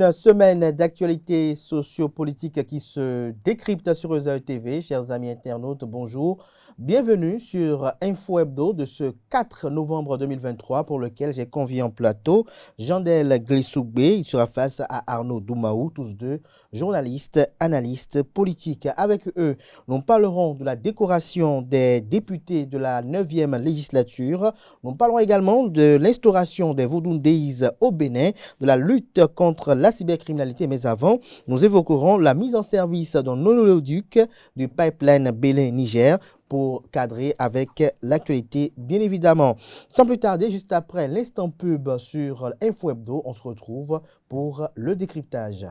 Une semaine d'actualité sociopolitique qui se décrypte sur Eusao TV. Chers amis internautes, bonjour. Bienvenue sur Info Hebdo de ce 4 novembre 2023 pour lequel j'ai convié en plateau Jandel Glessougbe. Il sera face à Arnaud Doumaou, tous deux journalistes, analystes politiques. Avec eux, nous parlerons de la décoration des députés de la 9e législature. Nous parlerons également de l'instauration des Voodoo Days au Bénin, de la lutte contre la cybercriminalité. Mais avant, nous évoquerons la mise en service d'un oléoduc du pipeline Bénin-Niger pour cadrer avec l'actualité, bien évidemment. Sans plus tarder, juste après l'instant pub sur Info Hebdo, on se retrouve pour le décryptage.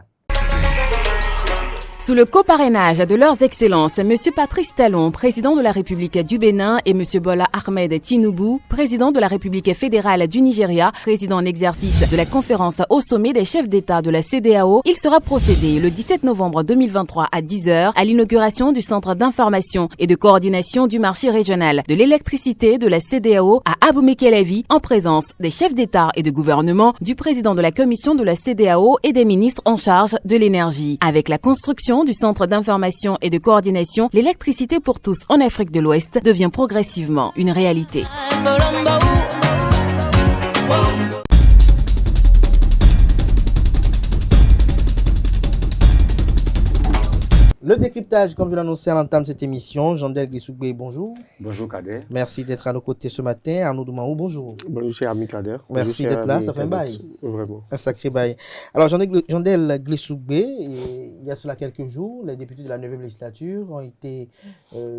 Sous le coparrainage de leurs excellences, M. Patrice Talon, président de la République du Bénin, et M. Bola Ahmed Tinubu, président de la République fédérale du Nigeria, président en exercice de la conférence au sommet des chefs d'État de la CEDEAO, il sera procédé le 17 novembre 2023 à 10h à l'inauguration du Centre d'information et de coordination du marché régional de l'électricité de la CEDEAO à Abomey-Kelevi, en présence des chefs d'État et de gouvernement, du président de la commission de la CEDEAO et des ministres en charge de l'énergie. Avec la construction du Centre d'information et de coordination, l'électricité pour tous en Afrique de l'Ouest devient progressivement une réalité. Le décryptage, comme je l'annonçais à l'entame de cette émission, Jandel Glessougbe, bonjour. Bonjour Kader. Merci d'être à nos côtés ce matin. Arnaud Doumaou, bonjour. Bonjour cher ami Kader. Merci d'être là, ça fait un bail. Vraiment. Un sacré bail. Alors Jandel Glessougbe, il y a cela quelques jours, les députés de la 9e législature ont été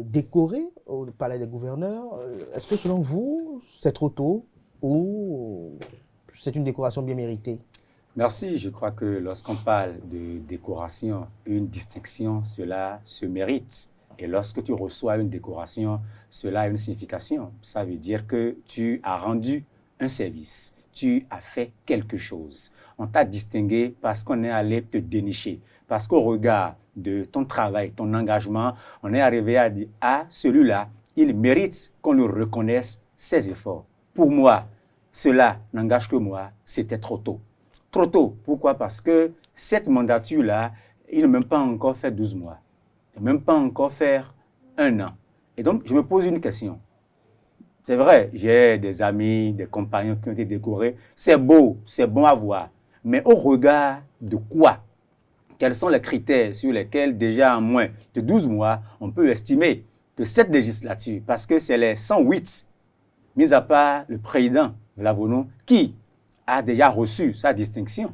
décorés au palais des gouverneurs. Est-ce que selon vous, c'est trop tôt ou c'est une décoration bien méritée? Merci. Je crois que lorsqu'on parle de décoration, une distinction, cela se mérite. Et lorsque tu reçois une décoration, cela a une signification. Ça veut dire que tu as rendu un service, tu as fait quelque chose. On t'a distingué parce qu'on est allé te dénicher, parce qu'au regard de ton travail, ton engagement, on est arrivé à dire « Ah, celui-là, il mérite qu'on lui reconnaisse ses efforts. » Pour moi, cela n'engage que moi, c'était trop tôt. Trop tôt. Pourquoi? Parce que cette mandature-là, il n'a même pas encore fait 12 mois. Il n'a même pas encore fait 1 an. Et donc, je me pose une question. C'est vrai, j'ai des amis, des compagnons qui ont été décorés. C'est beau, c'est bon à voir. Mais au regard de quoi? Quels sont les critères sur lesquels, déjà en moins de 12 mois, on peut estimer que cette législature, parce que c'est les 108, mis à part le président Vlavono, qui a déjà reçu sa distinction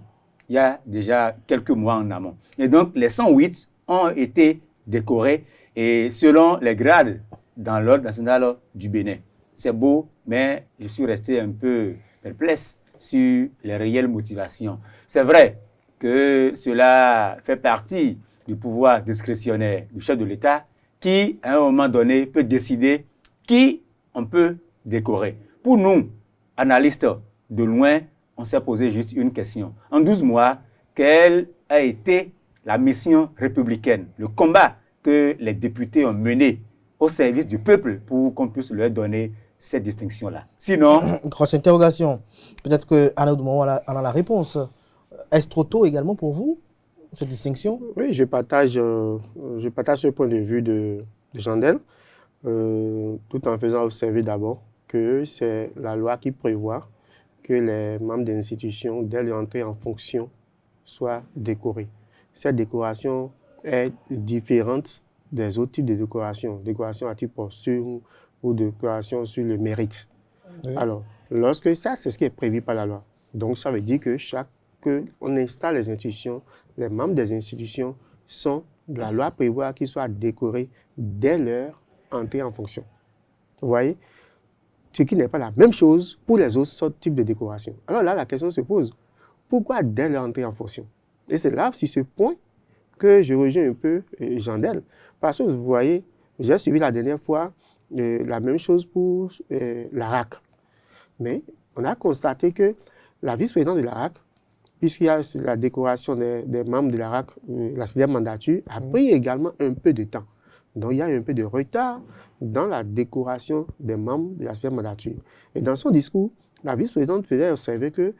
il y a déjà quelques mois en amont. Et donc, les 108 ont été décorés et selon les grades dans l'ordre national du Bénin. C'est beau, mais je suis resté un peu perplexe sur les réelles motivations. C'est vrai que cela fait partie du pouvoir discrétionnaire du chef de l'État qui, à un moment donné, peut décider qui on peut décorer. Pour nous, analystes de loin, on s'est posé juste une question. En 12 mois, quelle a été la mission républicaine, le combat que les députés ont mené au service du peuple pour qu'on puisse leur donner cette distinction-là? Sinon... Grosse interrogation. Peut-être que Arnaud Doumaou en a la réponse. Est-ce trop tôt également pour vous, cette distinction? Oui, je partage ce point de vue de Jandel, tout en faisant observer d'abord que c'est la loi qui prévoit que les membres des institutions, dès leur entrée en fonction, soient décorés. Cette décoration est différente des autres types de décorations, décoration à titre posthume ou décoration sur le mérite. Oui. Alors, lorsque ça, c'est ce qui est prévu par la loi. Donc, ça veut dire que on installe les institutions, les membres des institutions la loi prévoit qu'ils soient décorés dès leur entrée en fonction. Vous voyez? Ce qui n'est pas la même chose pour les autres types de décoration. Alors là, la question se pose, pourquoi dès leur entrée en fonction? Et c'est là, sur ce point, que je rejoins un peu Jandel. Parce que vous voyez, j'ai suivi la dernière fois la même chose pour l'ARAC. Mais on a constaté que la vice-présidente de l'ARAC, puisqu'il y a la décoration des membres de l'ARAC, la 6e mandature, a pris également un peu de temps. Donc, il y a un peu de retard dans la décoration des membres de la 6e mandature. Et dans son discours, la vice-présidente faisait observer que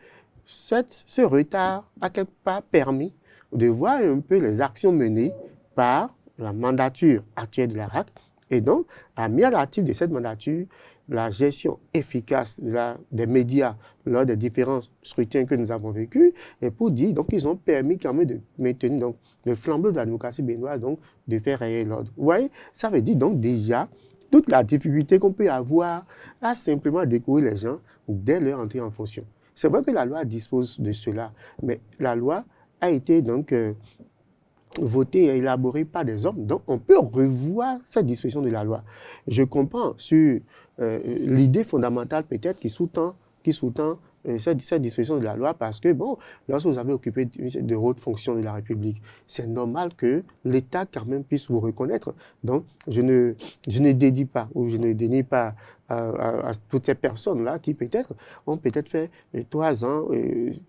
ce retard a quelque part permis de voir un peu les actions menées par la mandature actuelle de la RAC et donc a mis à l'actif de cette mandature la gestion efficace des médias lors des différents scrutins que nous avons vécus et pour dire donc ils ont permis quand même de maintenir donc, le flambeau de la démocratie béninoise, donc de faire rayer l'ordre. Vous voyez, ça veut dire donc déjà toute la difficulté qu'on peut avoir à simplement découvrir les gens dès leur entrée en fonction. C'est vrai que la loi dispose de cela, mais la loi a été donc votée et élaborée par des hommes. Donc, on peut revoir cette disposition de la loi. Je comprends sur l'idée fondamentale peut-être qui sous-tend cette disposition de la loi parce que, bon, lorsque vous avez occupé de hautes fonctions de la République, c'est normal que l'État quand même puisse vous reconnaître. Donc, je ne dédie pas ou je ne dénie pas à toutes ces personnes-là qui peut-être ont peut-être fait 3 ans,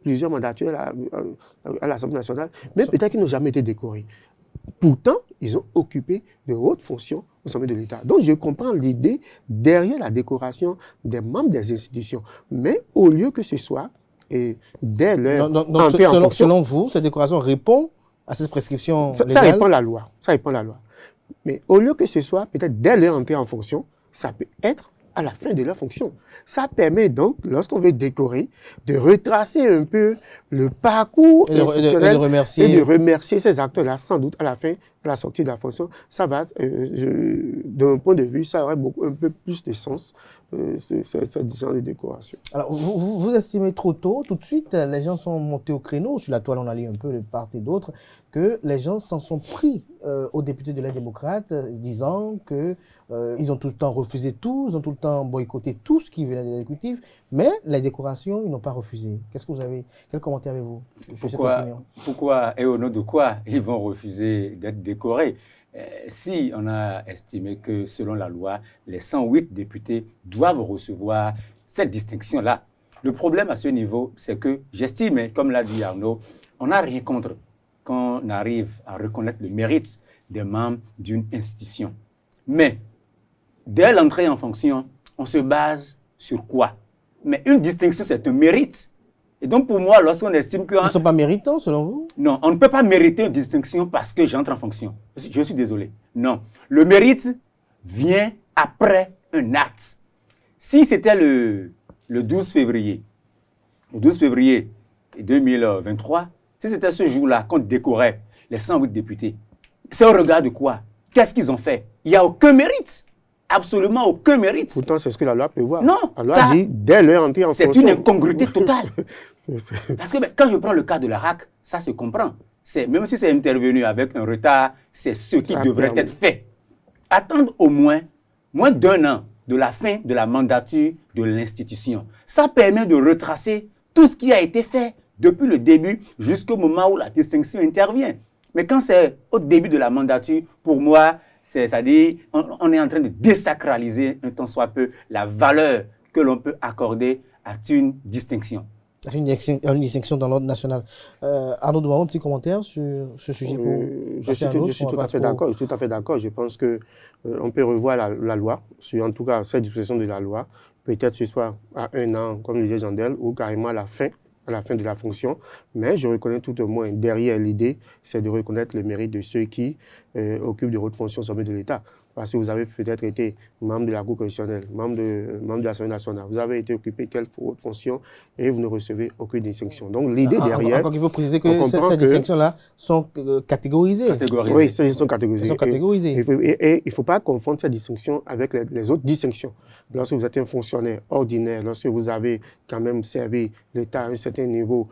plusieurs mandatures à l'Assemblée nationale, mais peut-être qu'ils n'ont jamais été décorés. Pourtant, ils ont occupé de hautes fonctions au sommet de l'État. Donc, je comprends l'idée derrière la décoration des membres des institutions. Mais au lieu que ce soit, dès leur entrée en fonction... Selon vous, cette décoration répond à cette prescription légale? Ça répond à la loi. Ça répond à la loi. Mais au lieu que ce soit, peut-être dès leur entrée en fonction, ça peut être à la fin de leur fonction. Ça permet donc, lorsqu'on veut décorer, de retracer un peu le parcours institutionnel et de remercier ces acteurs-là, sans doute, à la fin, à la sortie de la fonction. Ça va, d'un point de vue, ça aurait un peu plus de sens, cette genre de décoration. Alors, vous estimez trop tôt, tout de suite, les gens sont montés au créneau, sur la toile on a lu un peu de part et d'autre, que les gens s'en sont pris aux députés de l'aide démocrate, disant qu'ils ont tout le temps refusé tout, ils ont tout le temps boycotté tout ce qui venait de l'exécutif, mais les décorations, ils n'ont pas refusé. Quel commentaire avez-vous sur cette opinion? Pourquoi et au nom de quoi ils vont refuser d'être décorés? Si on a estimé que, selon la loi, les 108 députés doivent recevoir cette distinction-là, le problème à ce niveau, c'est que j'estime, comme l'a dit Arnaud, on n'a rien contre quand on arrive à reconnaître le mérite des membres d'une institution. Mais, dès l'entrée en fonction, on se base sur quoi? Mais une distinction, c'est un mérite. Et donc, pour moi, lorsqu'on estime que... Ils ne sont pas méritants, selon vous? Non, on ne peut pas mériter une distinction parce que j'entre en fonction. Je suis désolé. Non. Le mérite vient après un acte. Si c'était le 12 février 2023, si c'était ce jour-là qu'on décorait les 108 députés, c'est au regard de quoi? Qu'est-ce qu'ils ont fait? Il n'y a aucun mérite. Absolument aucun mérite. Pourtant, c'est ce que la loi prévoit. Non, la loi dit dès leur entrée en fonction. C'est une incongruité totale. Parce que quand je prends le cas de la RAC, ça se comprend. Même si c'est intervenu avec un retard, c'est ce qui devrait être fait. Attendre au moins d'1 an de la fin de la mandature de l'institution. Ça permet de retracer tout ce qui a été fait depuis le début jusqu'au moment où la distinction intervient. Mais quand c'est au début de la mandature, pour moi, c'est-à-dire on est en train de désacraliser un tant soit peu la valeur que l'on peut accorder à une distinction. Une distinction dans l'ordre national. Arnaud Douaron, un petit commentaire sur ce sujet je suis tout à fait d'accord. Je pense qu'on peut revoir la loi, sur en tout cas cette disposition de la loi, peut-être ce soit à 1 an, comme le disait Jandel, ou carrément à la fin de la fonction, mais je reconnais tout au moins, derrière l'idée, c'est de reconnaître le mérite de ceux qui occupent de hautes fonctions au sommet de l'État. Parce que vous avez peut-être été membre de la Cour constitutionnelle, membre de l'Assemblée nationale, vous avez été occupé de quelle haute fonction et vous ne recevez aucune distinction. Donc l'idée derrière... Encore qu'il faut préciser que ces distinctions-là sont catégorisées. Oui, elles sont catégorisées. Elles sont catégorisées. Et il ne faut pas confondre ces distinctions avec les autres distinctions. Lorsque vous êtes un fonctionnaire ordinaire, lorsque vous avez quand même servi l'État à un certain niveau,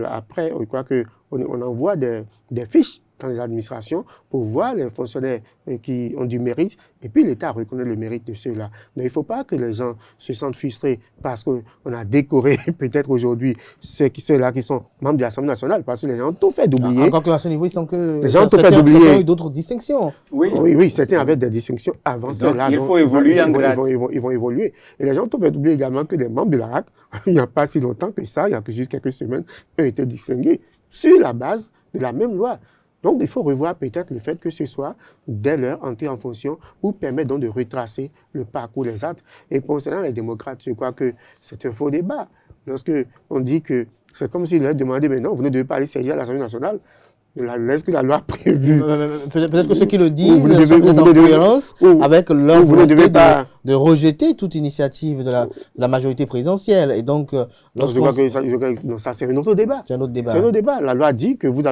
après, je crois qu'on envoie des fiches dans les administrations pour voir les fonctionnaires qui ont du mérite et puis l'État reconnaît le mérite de ceux-là. Mais il ne faut pas que les gens se sentent frustrés parce qu'on a décoré peut-être aujourd'hui ceux-là qui sont membres de l'Assemblée nationale parce que les gens ont tout fait d'oublier. Encore qu'à ce niveau, ils sentent que les gens ont tout fait d'oublier. Certains ont eu d'autres distinctions. Oui, certains avaient des distinctions avant cela. Il faut évoluer en grade. Ils vont évoluer. Et les gens ont tout fait d'oublier également que les membres de la RAC, il n'y a pas si longtemps que ça, il y a juste quelques semaines, ont été distingués sur la base de la même loi. Donc, il faut revoir peut-être le fait que ce soit dès leur entrée en fonction ou permettre donc de retracer le parcours des actes. Et concernant les démocrates, je crois que c'est un faux débat. Lorsque on dit que C'est comme s'il leur demandait, mais non, vous ne devez pas aller siéger à l'Assemblée nationale. Est-ce que la loi a prévu? Peut-être que ceux qui le disent sont en cohérence avec leur volonté de rejeter toute initiative de la majorité présidentielle. Et donc, ça, c'est un autre débat. C'est un autre débat. C'est un autre débat. La loi dit que vous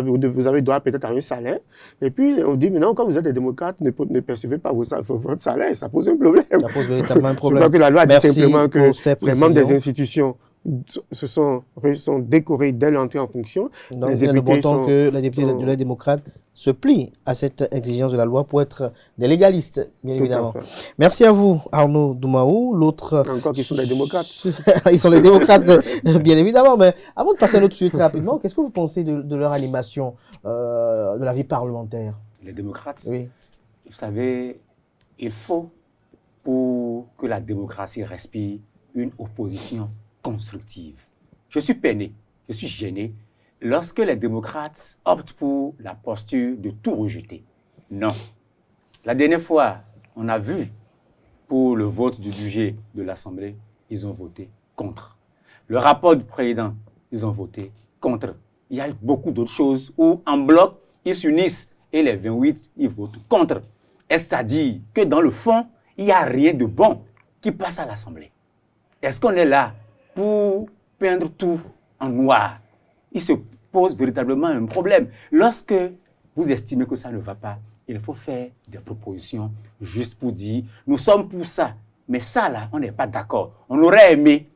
avez droit peut-être à un salaire. Et puis, on dit, mais non, quand vous êtes des démocrates, ne percevez pas votre salaire. Ça pose un problème. Ça pose véritablement un problème. Je crois que la loi dit simplement que les membres des institutions sont décorés dès l'entrée en fonction. Donc, il est de bon temps que les députés de la démocrate se plient à cette exigence de la loi pour être des légalistes, bien évidemment. Merci à vous, Arnaud Doumaou. L'autre... Encore qu'ils sont des démocrates. Ils sont les démocrates, bien évidemment. Mais avant de passer à notre sujet très rapidement, qu'est-ce que vous pensez de leur animation de la vie parlementaire? Les démocrates, oui. Vous savez, il faut, pour que la démocratie respire, une opposition constructive. Je suis peiné, je suis gêné lorsque les démocrates optent pour la posture de tout rejeter. Non. La dernière fois, on a vu pour le vote du budget de l'Assemblée, ils ont voté contre. Le rapport du président, ils ont voté contre. Il y a beaucoup d'autres choses où, en bloc, ils s'unissent et les 28, ils votent contre. C'est-à-dire que dans le fond, il n'y a rien de bon qui passe à l'Assemblée. Est-ce qu'on est là pour peindre tout en noir? Il se pose véritablement un problème. Lorsque vous estimez que ça ne va pas, il faut faire des propositions juste pour dire, nous sommes pour ça, mais ça là, on n'est pas d'accord. On aurait aimé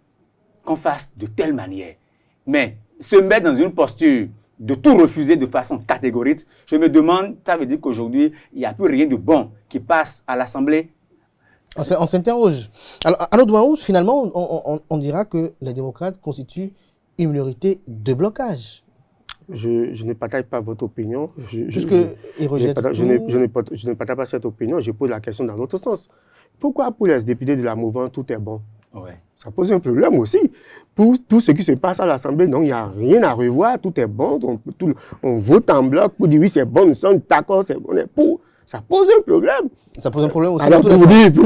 qu'on fasse de telle manière. Mais se mettre dans une posture de tout refuser de façon catégorique, je me demande, ça veut dire qu'aujourd'hui, il n'y a plus rien de bon qui passe à l'Assemblée. On s'interroge. Alors, à notre moment, finalement, on dira que les démocrates constituent une minorité de blocage. Je ne partage pas votre opinion. Puisqu'ils rejettent tout. Je ne partage pas cette opinion. Je pose la question dans l'autre sens. Pourquoi pour les députés de la mouvance, tout est bon? Ouais. Ça pose un problème aussi. Pour tout ce qui se passe à l'Assemblée, il n'y a rien à revoir, tout est bon. On vote en bloc pour dire oui, c'est bon, nous sommes d'accord, on est pour. Ça pose un problème. Ça pose un problème aussi. Alors, pour vous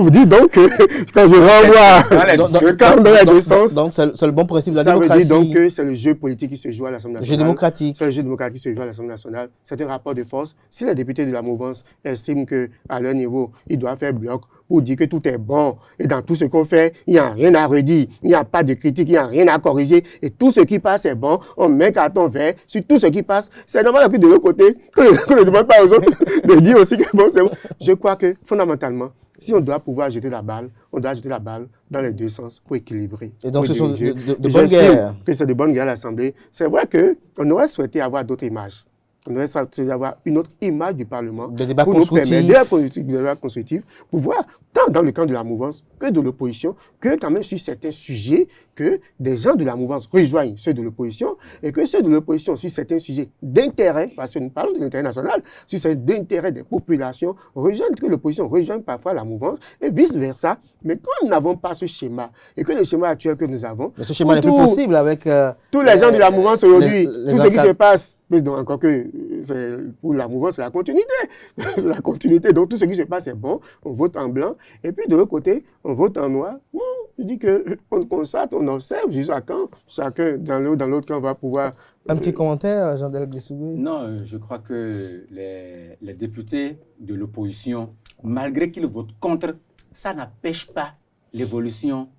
dire donc, quand je renvoie dans les deux sens. Donc, c'est le bon principe de la démocratie. Ça veut dire donc que c'est le jeu politique qui se joue à l'Assemblée nationale. Le jeu démocratique. C'est le jeu démocratique qui se joue à l'Assemblée nationale. C'est un rapport de force. Si les députés de la mouvance estiment qu'à leur niveau, ils doivent faire bloc pour dire que tout est bon et dans tout ce qu'on fait, il n'y a rien à redire, il n'y a pas de critique, il n'y a rien à corriger et tout ce qui passe est bon, on met carton vert sur tout ce qui passe. C'est normal que de l'autre côté, qu'on ne demande pas aux autres de dire aussi que bon, c'est bon. Je crois que fondamentalement, si on doit pouvoir jeter la balle, on doit jeter la balle dans les deux sens pour équilibrer. Et donc ce sont de bonnes guerres. Que c'est de bonnes guerres à l'Assemblée. C'est vrai qu'on aurait souhaité avoir d'autres images. On aurait souhaité avoir une autre image du Parlement. Des débats constructifs. Des débats constructifs pour voir, tant dans le camp de la mouvance que de l'opposition, que quand même sur certains sujets, que des gens de la mouvance rejoignent ceux de l'opposition et que ceux de l'opposition sur certains sujets d'intérêt, parce que nous parlons de l'intérêt national, sur certains d'intérêt des populations, rejoignent, que l'opposition rejoigne parfois la mouvance et vice-versa. Mais quand nous n'avons pas ce schéma et que le schéma actuel que nous avons... Mais ce schéma n'est plus possible avec... tous les gens de la mouvance aujourd'hui, tout ce qui se passe... Mais donc, encore que pour la mouvance, c'est la continuité. C'est la continuité. Donc, tout ce qui se passe est bon. On vote en blanc. Et puis, de l'autre côté, on vote en noir. Bon, je dis qu'on constate, on observe jusqu'à quand chacun dans l'autre camp va pouvoir... Un petit commentaire, Jean-Delgue Dessougué? Non, je crois que les députés de l'opposition, malgré qu'ils votent contre, ça n'empêche pas l'évolution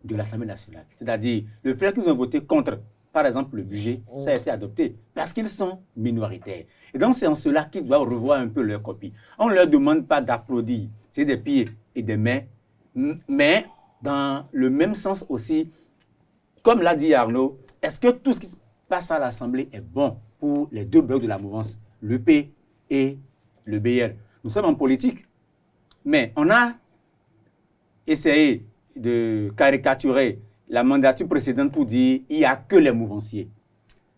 de l'Assemblée nationale. C'est-à-dire, le fait qu'ils ont voté contre, par exemple, le budget, ça a été adopté parce qu'ils sont minoritaires. Et donc, c'est en cela qu'ils doivent revoir un peu leur copie. On ne leur demande pas d'applaudir, c'est des pieds et des mains, mais dans le même sens aussi, comme l'a dit Arnaud, est-ce que tout ce qui se passe à l'Assemblée est bon pour les deux blocs de la mouvance, l'EP et le BR? Nous sommes en politique, mais on a essayé de caricaturer la mandature précédente pour dire qu'il n'y a que les mouvanciers.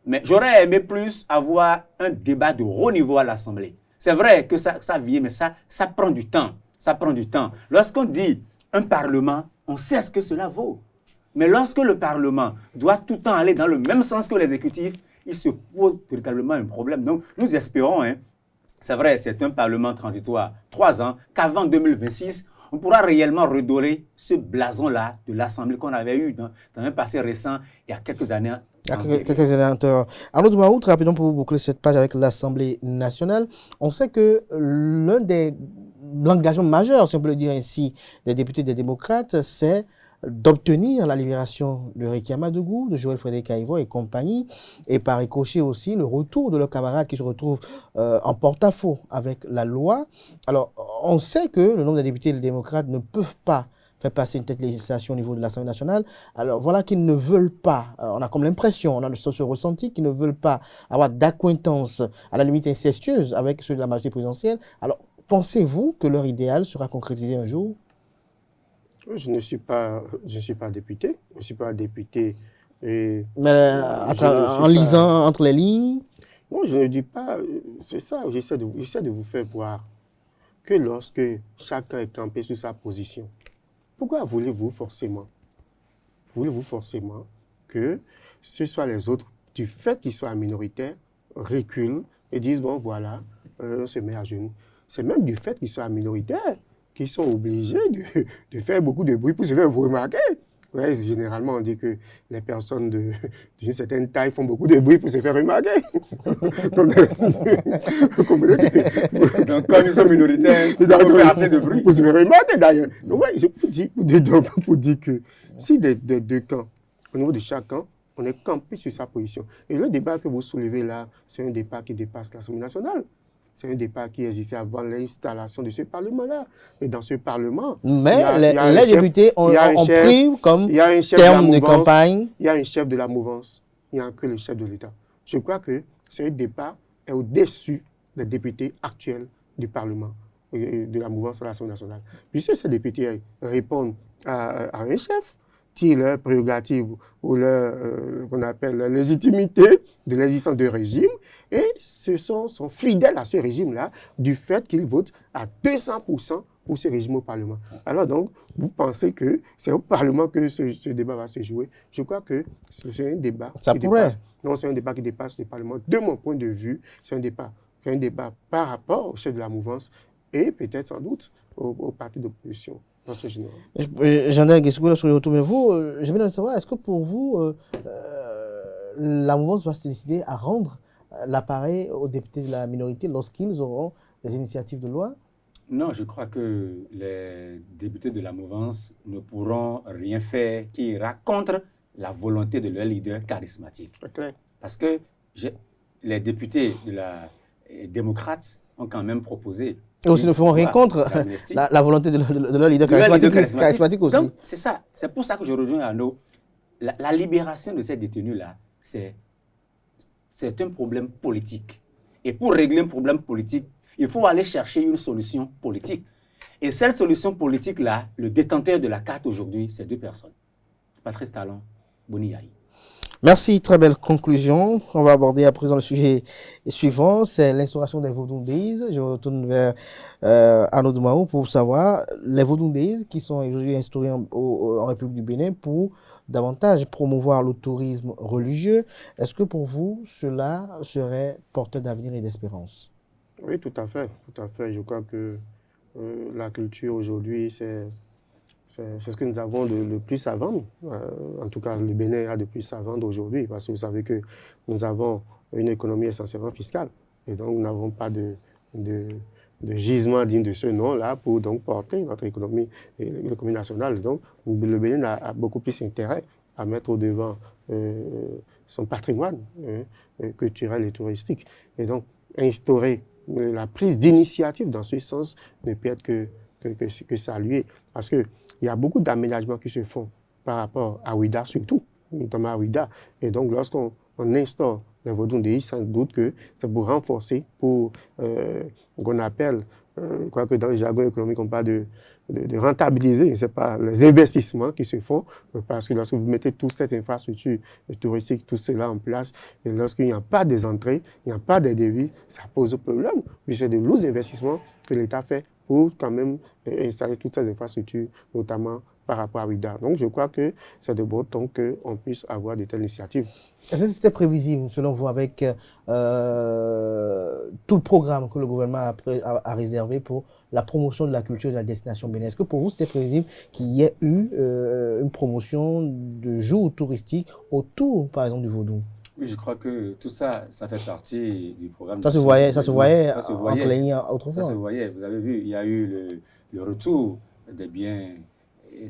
Mais j'aurais aimé plus avoir un débat de haut niveau à l'Assemblée. C'est vrai que ça vient, mais ça prend du temps. Ça prend du temps. Lorsqu'on dit un Parlement, on sait ce que cela vaut. Mais lorsque le Parlement doit tout le temps aller dans le même sens que l'exécutif, il se pose véritablement un problème. Donc, nous espérons, c'est vrai, c'est un Parlement transitoire, 3 ans, qu'avant 2026, on pourra réellement redorer ce blason-là de l'Assemblée qu'on avait eu dans un passé récent, il y a quelques années Il y a quelques éléments. Arnaud Mahout, rapidement pour boucler cette page avec l'Assemblée nationale, on sait que l'un des engagements majeurs, si on peut le dire ainsi, des députés des démocrates, c'est d'obtenir la libération de Réki Amadougou, de Joël Frédéric Aïvo et compagnie, et par ricochet aussi le retour de leurs camarades qui se retrouvent en porte-à-faux avec la loi. Alors, on sait que le nombre de députés des démocrates ne peuvent pas faire passer une telle législation au niveau de l'Assemblée nationale. Alors voilà qu'ils ne veulent pas, on a comme l'impression, on a ce ressenti qu'ils ne veulent pas avoir d'acquaintance à la limite incestueuse avec ceux de la majorité présidentielle. Alors pensez-vous que leur idéal sera concrétisé un jour? Je ne suis pas député. Je ne suis pas député. Et mais en lisant entre les lignes? Non, je ne dis pas. C'est ça, j'essaie de vous faire voir que lorsque chacun est campé sur sa position, pourquoi voulez-vous forcément que ce soit les autres, du fait qu'ils soient minoritaires, reculent et disent, bon voilà, on se met à genoux. C'est même du fait qu'ils soient minoritaires qu'ils sont obligés de faire beaucoup de bruit pour se faire remarquer. Ouais, généralement, on dit que les personnes d'une certaine taille font beaucoup de bruit pour se faire remarquer. Donc, comme ils sont minoritaires, ils doivent faire assez de bruit. Pour se faire remarquer, d'ailleurs. Donc, ouais, je pour dire que si des deux camps, au niveau de chaque camp, on est campé sur sa position. Et le débat que vous soulevez là, c'est un débat qui dépasse l'Assemblée nationale. C'est un débat qui existait avant l'installation de ce Parlement-là. Et dans ce Parlement... Mais les députés ont pris comme terme de campagne... Il y a un chef de la mouvance. Il n'y a que le chef de l'État. Je crois que ce débat est au-dessus des députés actuels du Parlement et de la mouvance à l'Assemblée nationale. Puisque ces députés répondent à un chef, tirent leur prérogative ou leur, qu'on appelle la légitimité de l'existence de régime, et sont fidèles à ce régime-là du fait qu'ils votent à 200% pour ce régime au Parlement. Alors donc, vous pensez que c'est au Parlement que ce débat va se jouer? Je crois que c'est un débat c'est un débat qui dépasse le Parlement. De mon point de vue, c'est un débat par rapport au chef de la mouvance et peut-être sans doute au parti d'opposition. Jean-Del Guessougou, je retourne vers vous. Je voulais savoir, est-ce que pour vous, la mouvance va se décider à rendre l'appareil aux députés de la minorité lorsqu'ils auront des initiatives de loi? Non, je crois que les députés de la mouvance ne pourront rien faire qui ira contre la volonté de leur leader charismatique. Okay. Parce que les députés de la démocrate ont quand même proposé... Et aussi ne feront rien contre la volonté de leur leader charismatique aussi. Donc, c'est ça. C'est pour ça que je rejoins Arnaud. La libération de ces détenus-là, c'est un problème politique. Et pour régler un problème politique, il faut aller chercher une solution politique. Et cette solution politique-là, le détenteur de la carte aujourd'hui, c'est deux personnes. Patrice Talon, Boni Yahi. Merci, très belle conclusion. On va aborder à présent le sujet suivant, c'est l'instauration des Vodou Days. Je me retourne vers Arnaud Mahout pour savoir les Vodou Days qui sont aujourd'hui instaurés en République du Bénin pour davantage promouvoir le tourisme religieux. Est-ce que pour vous, cela serait porteur d'avenir et d'espérance? Oui, tout à fait. Je crois que la culture aujourd'hui, c'est ce que nous avons le plus à vendre. En tout cas, le Bénin a de plus à vendre aujourd'hui, parce que vous savez que nous avons une économie essentiellement fiscale. Et donc, nous n'avons pas de gisement digne de ce nom-là pour donc porter notre économie, l'économie nationale. Donc, le Bénin a beaucoup plus intérêt à mettre au devant son patrimoine culturel et touristique. Et donc, instaurer la prise d'initiative dans ce sens ne peut être que saluer. Parce qu'il y a beaucoup d'aménagements qui se font par rapport à Ouida surtout, notamment à Ouida. Et donc, lorsqu'on instaure les Vodou Days, sans doute que c'est pour renforcer, pour qu'on appelle, je crois que dans le jargon économique, on parle de rentabiliser, c'est pas les investissements qui se font, parce que lorsque vous mettez toute cette infrastructure touristique, tout cela en place, et lorsqu'il n'y a pas des entrées, il n'y a pas des devis, ça pose problème. Puis c'est de lourds investissements que l'État fait pour quand même installer toutes ces infrastructures, notamment par rapport à Ouida. Donc, je crois que c'est de bon ton qu'on puisse avoir de telles initiatives. Est-ce que c'était prévisible, selon vous, avec tout le programme que le gouvernement a réservé pour la promotion de la culture de la destination Bénin? Est-ce que pour vous, c'était prévisible qu'il y ait eu une promotion de jours touristiques autour, par exemple, du Vaudou? Oui, je crois que tout ça, ça fait partie du programme. Ça se voyait entre les lignes autrefois. Ça se voyait. Vous avez vu, il y a eu le retour des biens,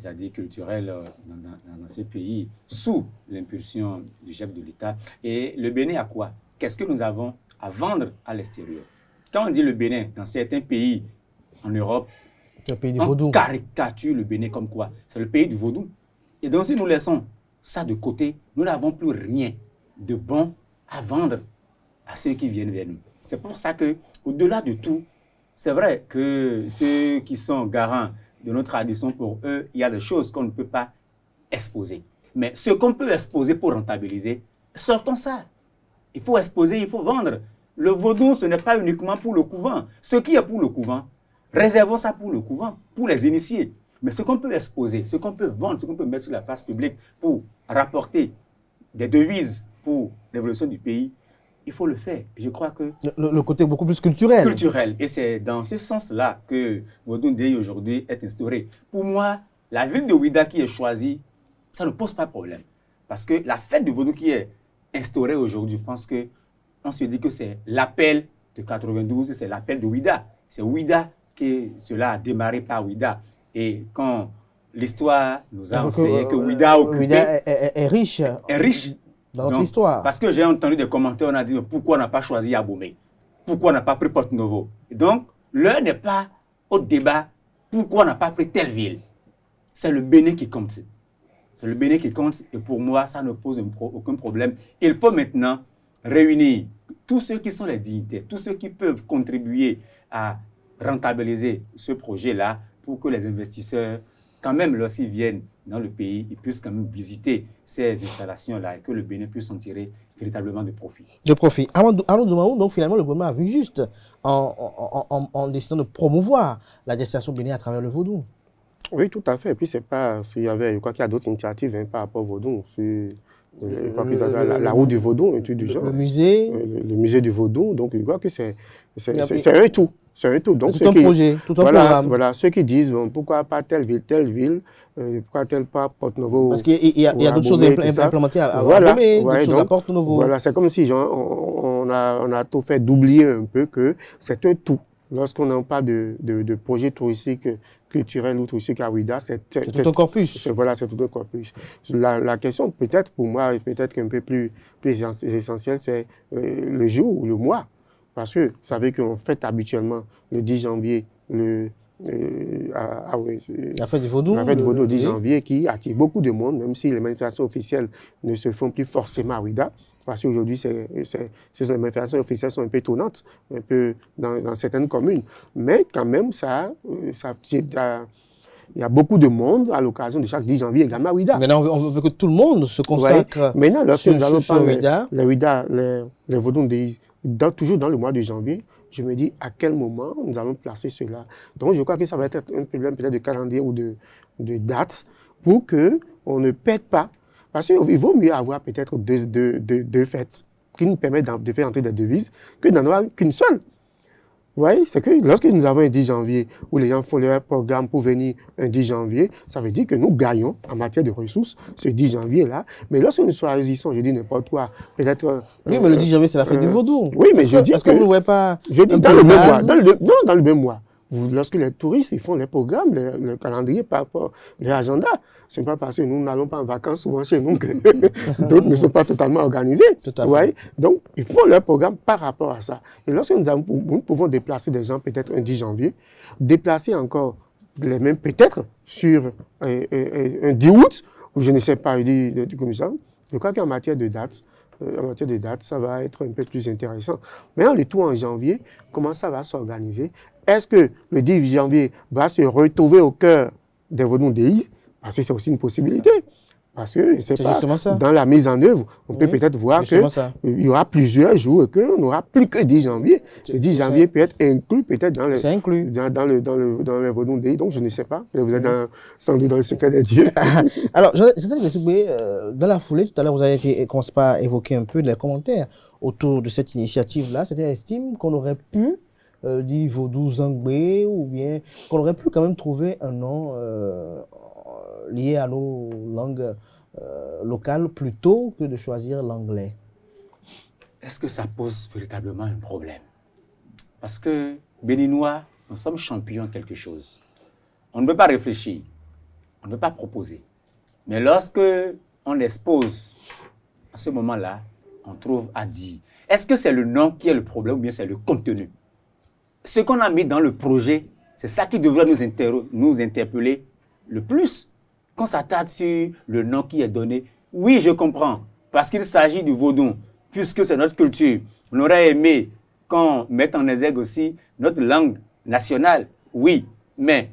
c'est-à-dire culturels, dans ce pays, sous l'impulsion du chef de l'État. Et le Bénin a quoi? Qu'est-ce que nous avons à vendre à l'extérieur? Quand on dit le Bénin, dans certains pays en Europe, on caricature le Bénin comme quoi? C'est le pays du vaudou. Et donc, si nous laissons ça de côté, nous n'avons plus rien de bon à vendre à ceux qui viennent vers nous. C'est pour ça que, au-delà de tout, c'est vrai que ceux qui sont garants de notre tradition, pour eux, il y a des choses qu'on ne peut pas exposer. Mais ce qu'on peut exposer pour rentabiliser, sortons ça. Il faut exposer, il faut vendre. Le vaudou, ce n'est pas uniquement pour le couvent. Ce qui est pour le couvent, réservons ça pour le couvent, pour les initiés. Mais ce qu'on peut exposer, ce qu'on peut vendre, ce qu'on peut mettre sur la place publique pour rapporter des devises pour l'évolution du pays, il faut le faire. Je crois que... Le côté beaucoup plus culturel. Culturel. Et c'est dans ce sens-là que Vodou Ndeye aujourd'hui est instauré. Pour moi, la ville de Ouida qui est choisie, ça ne pose pas de problème. Parce que la fête de Vodou qui est instaurée aujourd'hui, je pense qu'on se dit que c'est l'appel de 92, c'est l'appel de Ouida. C'est Ouida que cela a démarré par Ouida. Et quand l'histoire nous a enseigné que Ouida a occupé... Ouida est riche. Est riche. Dans notre histoire. Parce que j'ai entendu des commentaires, on a dit pourquoi on n'a pas choisi Abomey? Pourquoi on n'a pas pris Porto-Novo? Donc, l'heure n'est pas au débat pourquoi on n'a pas pris telle ville. C'est le Bénin qui compte. C'est le Bénin qui compte et pour moi, ça ne pose aucun problème. Il faut maintenant réunir tous ceux qui sont les dignitaires, tous ceux qui peuvent contribuer à rentabiliser ce projet-là pour que les investisseurs, quand même lorsqu'ils viennent dans le pays, ils puissent quand même visiter ces installations-là et que le Bénin puisse en tirer véritablement de profit. De profit. Alors, donc finalement, le gouvernement a vu juste en décidant de promouvoir la destination Bénin à travers le vaudou. Oui, tout à fait. Et puis, c'est pas, je crois qu'il y a d'autres initiatives par rapport au vaudou. La route du vaudou et tout du genre. Le musée. Le musée du vaudou. Donc, je crois que c'est un tout. C'est un tout. Donc, tout un projet, tout un programme. Voilà, ceux qui disent bon, pourquoi pas telle ville, pourquoi pas Porto-Novo. Parce qu'il y a d'autres choses implémentées à Abomey, d'autres choses à Porto-Novo. Voilà, c'est comme si on a tout fait d'oublier un peu que c'est un tout. Lorsqu'on n'a pas de projet touristique, culturel ou touristique à Ouida, c'est tout un corpus. Voilà, c'est tout un corpus. La question, peut-être pour moi, peut-être un peu plus essentielle, c'est le jour ou le mois. Parce que vous savez qu'on fête habituellement le 10 janvier la fête du vaudou. La fête du vaudou le 10 janvier qui attire beaucoup de monde, même si les manifestations officielles ne se font plus forcément à Ouida. Parce qu'aujourd'hui, ces manifestations officielles sont un peu étonnantes, un peu dans certaines communes. Mais quand même, il y a beaucoup de monde à l'occasion de chaque 10 janvier également à Ouida. Maintenant, on veut que tout le monde se consacre Maintenant, lorsque nous allons sur Ouida. Les vaudous toujours dans le mois de janvier, je me dis à quel moment nous allons placer cela. Donc, je crois que ça va être un problème peut-être de calendrier ou de date pour qu'on ne perde pas. Parce qu'il vaut mieux avoir peut-être deux fêtes qui nous permettent de faire entrer des devises que d'en avoir qu'une seule. Vous voyez, c'est que lorsque nous avons un 10 janvier où les gens font leur programme pour venir un 10 janvier, ça veut dire que nous gagnons en matière de ressources ce 10 janvier-là. Mais lorsque nous choisissons, je dis n'importe quoi, peut-être... Oui, mais le 10 janvier, c'est la fête du vaudou. Oui, mais je dis est-ce que vous ne voyez pas... Je dis dans le même mois. Dans le même mois. Lorsque les touristes ils font les programmes, le calendrier par rapport à l'agenda, ce n'est pas parce que nous n'allons pas en vacances souvent chez nous que d'autres ne sont pas totalement organisés. Ouais. Donc, ils font leur programme par rapport à ça. Et lorsque nous pouvons déplacer des gens peut-être un 10 janvier, déplacer encore les mêmes peut-être sur un 10 août, ou je ne sais pas, comme ça, je crois qu'en matière de date, ça va être un peu plus intéressant. Maintenant, le tout en janvier, comment ça va s'organiser? Est-ce que le 10 janvier va se retrouver au cœur des Vodou Ndeye? Parce que c'est aussi une possibilité. Parce que c'est pas justement ça. Dans la mise en œuvre, on peut peut-être voir qu'il y aura plusieurs jours et qu'on n'aura plus que 10 janvier. Le 10 janvier peut être inclus peut-être dans le Vodou Days. Donc je ne sais pas. Vous êtes sans doute dans le secret des dieux. Alors, dans la foulée, tout à l'heure, vous avez commencé par évoquer un peu les commentaires autour de cette initiative-là. C'était estime qu'on aurait pu dire Vodou Zangbé ou bien qu'on aurait pu quand même trouver un nom lié à nos langues locales plutôt que de choisir l'anglais. Est-ce que ça pose véritablement un problème? Parce que, Béninois, nous sommes champions en quelque chose. On ne veut pas réfléchir, on ne veut pas proposer. Mais lorsque on expose, à ce moment-là, on trouve à dire. Est-ce que c'est le nom qui est le problème ou bien c'est le contenu? Ce qu'on a mis dans le projet, c'est ça qui devrait nous interpeller le plus. Qu'on s'attarde sur le nom qui est donné, oui, je comprends, parce qu'il s'agit du vaudou, puisque c'est notre culture. On aurait aimé qu'on mette en exergue aussi notre langue nationale, oui, mais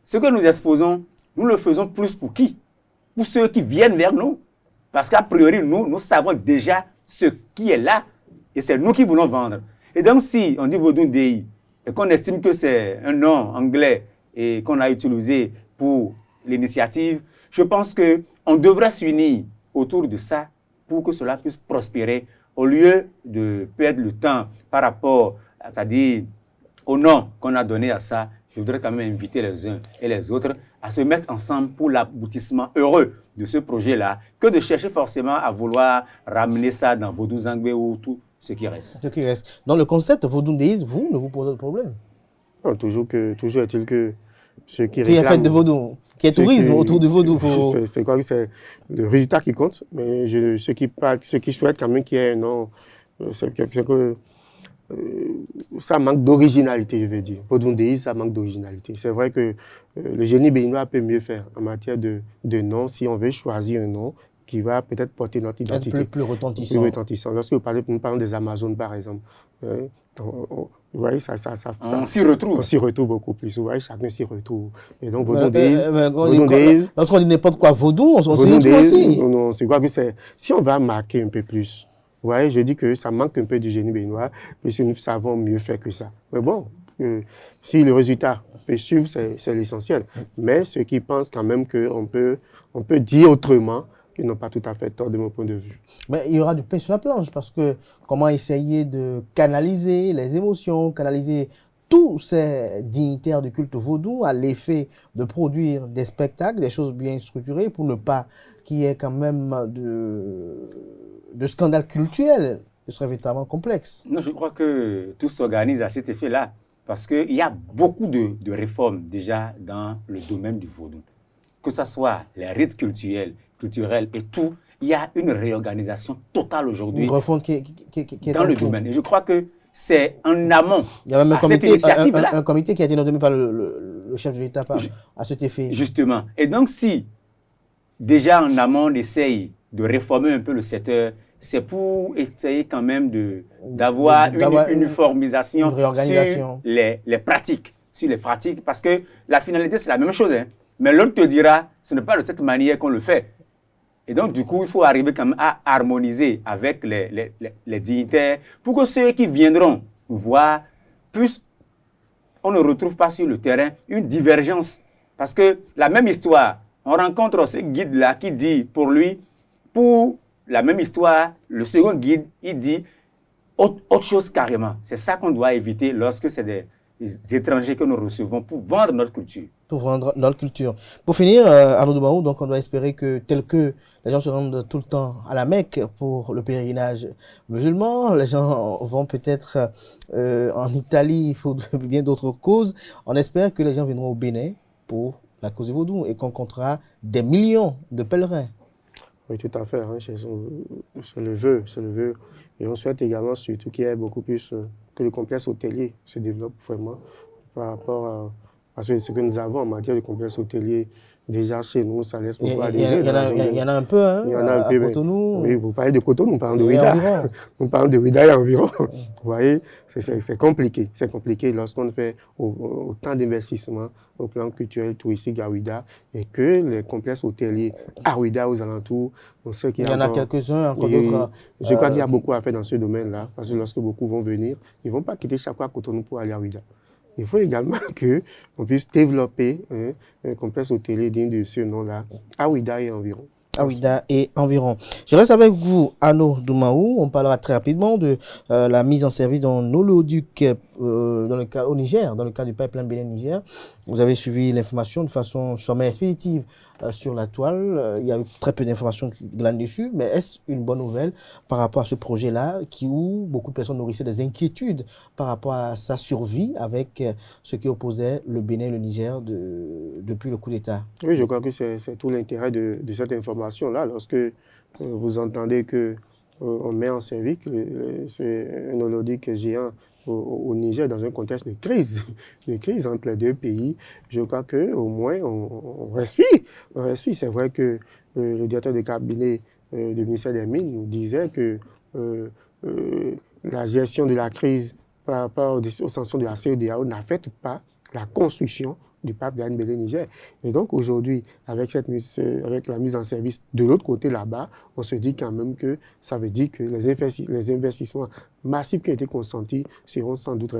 ce que nous exposons, nous le faisons plus pour qui? Pour ceux qui viennent vers nous. Parce qu'a priori, nous savons déjà ce qui est là, et c'est nous qui voulons vendre. Et donc, si on dit Vodou Days, et qu'on estime que c'est un nom anglais, et qu'on a utilisé pour l'initiative, je pense qu'on devrait s'unir autour de ça pour que cela puisse prospérer au lieu de perdre le temps par rapport, c'est-à-dire au nom qu'on a donné à ça. Je voudrais quand même inviter les uns et les autres à se mettre ensemble pour l'aboutissement heureux de ce projet-là, que de chercher forcément à vouloir ramener ça dans Vodou Zangbé ou tout ce qui reste. Ce qui reste. Dans le concept Vodou Days, vous ne vous posez pas de problème. Non, toujours est-il que ceux qui est fait de vaudou, qui est tourisme autour du vaudou. C'est quoi? C'est le résultat qui compte, mais ceux qui souhaitent quand même qu'il y ait un nom, c'est que ça manque d'originalité, je vais dire. Vodou Days, ça manque d'originalité. C'est vrai que le génie béninois peut mieux faire en matière de nom si on veut choisir un nom qui va peut-être porter notre identité. Plus retentissant. Plus retentissant. Lorsque nous parlons des Amazones, par exemple, vous voyez, on s'y retrouve. On s'y retrouve beaucoup plus. Vous voyez, chacun s'y retrouve. Et donc, Vodou Days, lorsqu'on dit n'importe quoi vaudou, on s'y retrouve aussi. Non, c'est quoi que c'est. Si on va marquer un peu plus, vous voyez, je dis que ça manque un peu du génie béninois, mais si nous savons mieux faire que ça. Mais bon, si le résultat peut suivre, c'est l'essentiel. Mais ceux qui pensent quand même qu'on peut dire autrement, ils n'ont pas tout à fait tort de mon point de vue. Mais il y aura du pain sur la planche parce que comment essayer de canaliser les émotions, canaliser tous ces dignitaires du culte vaudou à l'effet de produire des spectacles, des choses bien structurées pour ne pas qu'il y ait quand même de scandales culturels. Ce serait véritablement complexe. Non, je crois que tout s'organise à cet effet-là parce qu'il y a beaucoup de réformes déjà dans le domaine du vaudou. Que ce soit les rites culturels et tout, il y a une réorganisation totale aujourd'hui dans le domaine. Et je crois que c'est en amont. Il y a même un comité qui a été nommé par le chef de l'État à cet effet. Justement. Et donc, si déjà en amont on essaye de réformer un peu le secteur, c'est pour essayer quand même d'avoir une uniformisation sur les pratiques. Sur les pratiques, parce que la finalité, c'est la même chose. Hein. Mais l'autre te dira, ce n'est pas de cette manière qu'on le fait. Et donc, du coup, il faut arriver quand même à harmoniser avec les dignitaires pour que ceux qui viendront voir puissent, on ne retrouve pas sur le terrain une divergence. Parce que la même histoire, on rencontre ce guide-là qui dit pour lui, pour la même histoire, le second guide, il dit autre chose carrément. C'est ça qu'on doit éviter lorsque c'est des étrangers que nous recevons pour vendre notre culture. Pour vendre notre culture. Pour finir, Arnaud Doumaou, donc on doit espérer que tel que les gens se rendent tout le temps à la Mecque pour le pèlerinage musulman, les gens vont peut-être en Italie pour bien d'autres causes. On espère que les gens viendront au Bénin pour la cause du vaudou et qu'on comptera des millions de pèlerins. Oui, tout à fait. Hein, c'est le vœu. Et on souhaite également surtout qu'il y ait beaucoup plus, que le complexe hôtelier se développe vraiment par rapport Parce que ce que nous avons en matière de complexe hôtelier, déjà chez nous, ça laisse beaucoup à Il désirer. y en a un peu, hein, il y en a un peu, à Cotonou. Oui, vous parlez de Cotonou, nous parlons de Ouidah. Nous parlons de Ouidah et environ. Vous voyez, c'est compliqué. C'est compliqué lorsqu'on fait autant d'investissements au plan culturel, touristique à Ouidah et que les complexes hôteliers à Ouidah, aux alentours, on sait qu'il y en a quelques-uns, encore d'autres. Je crois qu'il y a beaucoup à faire dans ce domaine-là, parce que lorsque beaucoup vont venir, ils ne vont pas quitter chaque fois Cotonou pour aller à Ouidah. Il faut également qu'on puisse développer un complexe hôtelier digne de ce nom-là, à Ouidah et environ. À Ouidah et environ. Je reste avec vous, Arnaud Doumaou. On parlera très rapidement de la mise en service d'un oléoduc au Niger, dans le cas du pipeline Bénin-Niger. Vous avez suivi l'information de façon sommaire expéditive sur la toile. Il y a eu très peu d'informations là-dessus, mais est-ce une bonne nouvelle par rapport à ce projet-là où beaucoup de personnes nourrissaient des inquiétudes par rapport à sa survie avec ce qui opposait le Bénin et le Niger depuis le coup d'État? Oui, je crois que c'est tout l'intérêt de cette information-là. Lorsque vous entendez qu'on met en service un oléoduc géant au Niger dans un contexte de crise entre les deux pays, je crois qu'au moins on respire. On respire. C'est vrai que le directeur de cabinet du ministère des Mines nous disait que la gestion de la crise par rapport aux sanctions de la CEDEAO n'affecte pas la construction du pipeline Bénin-Niger. Et donc aujourd'hui, avec la mise en service de l'autre côté là-bas, on se dit quand même que ça veut dire que les investissements massifs qui ont été consentis seront sans doute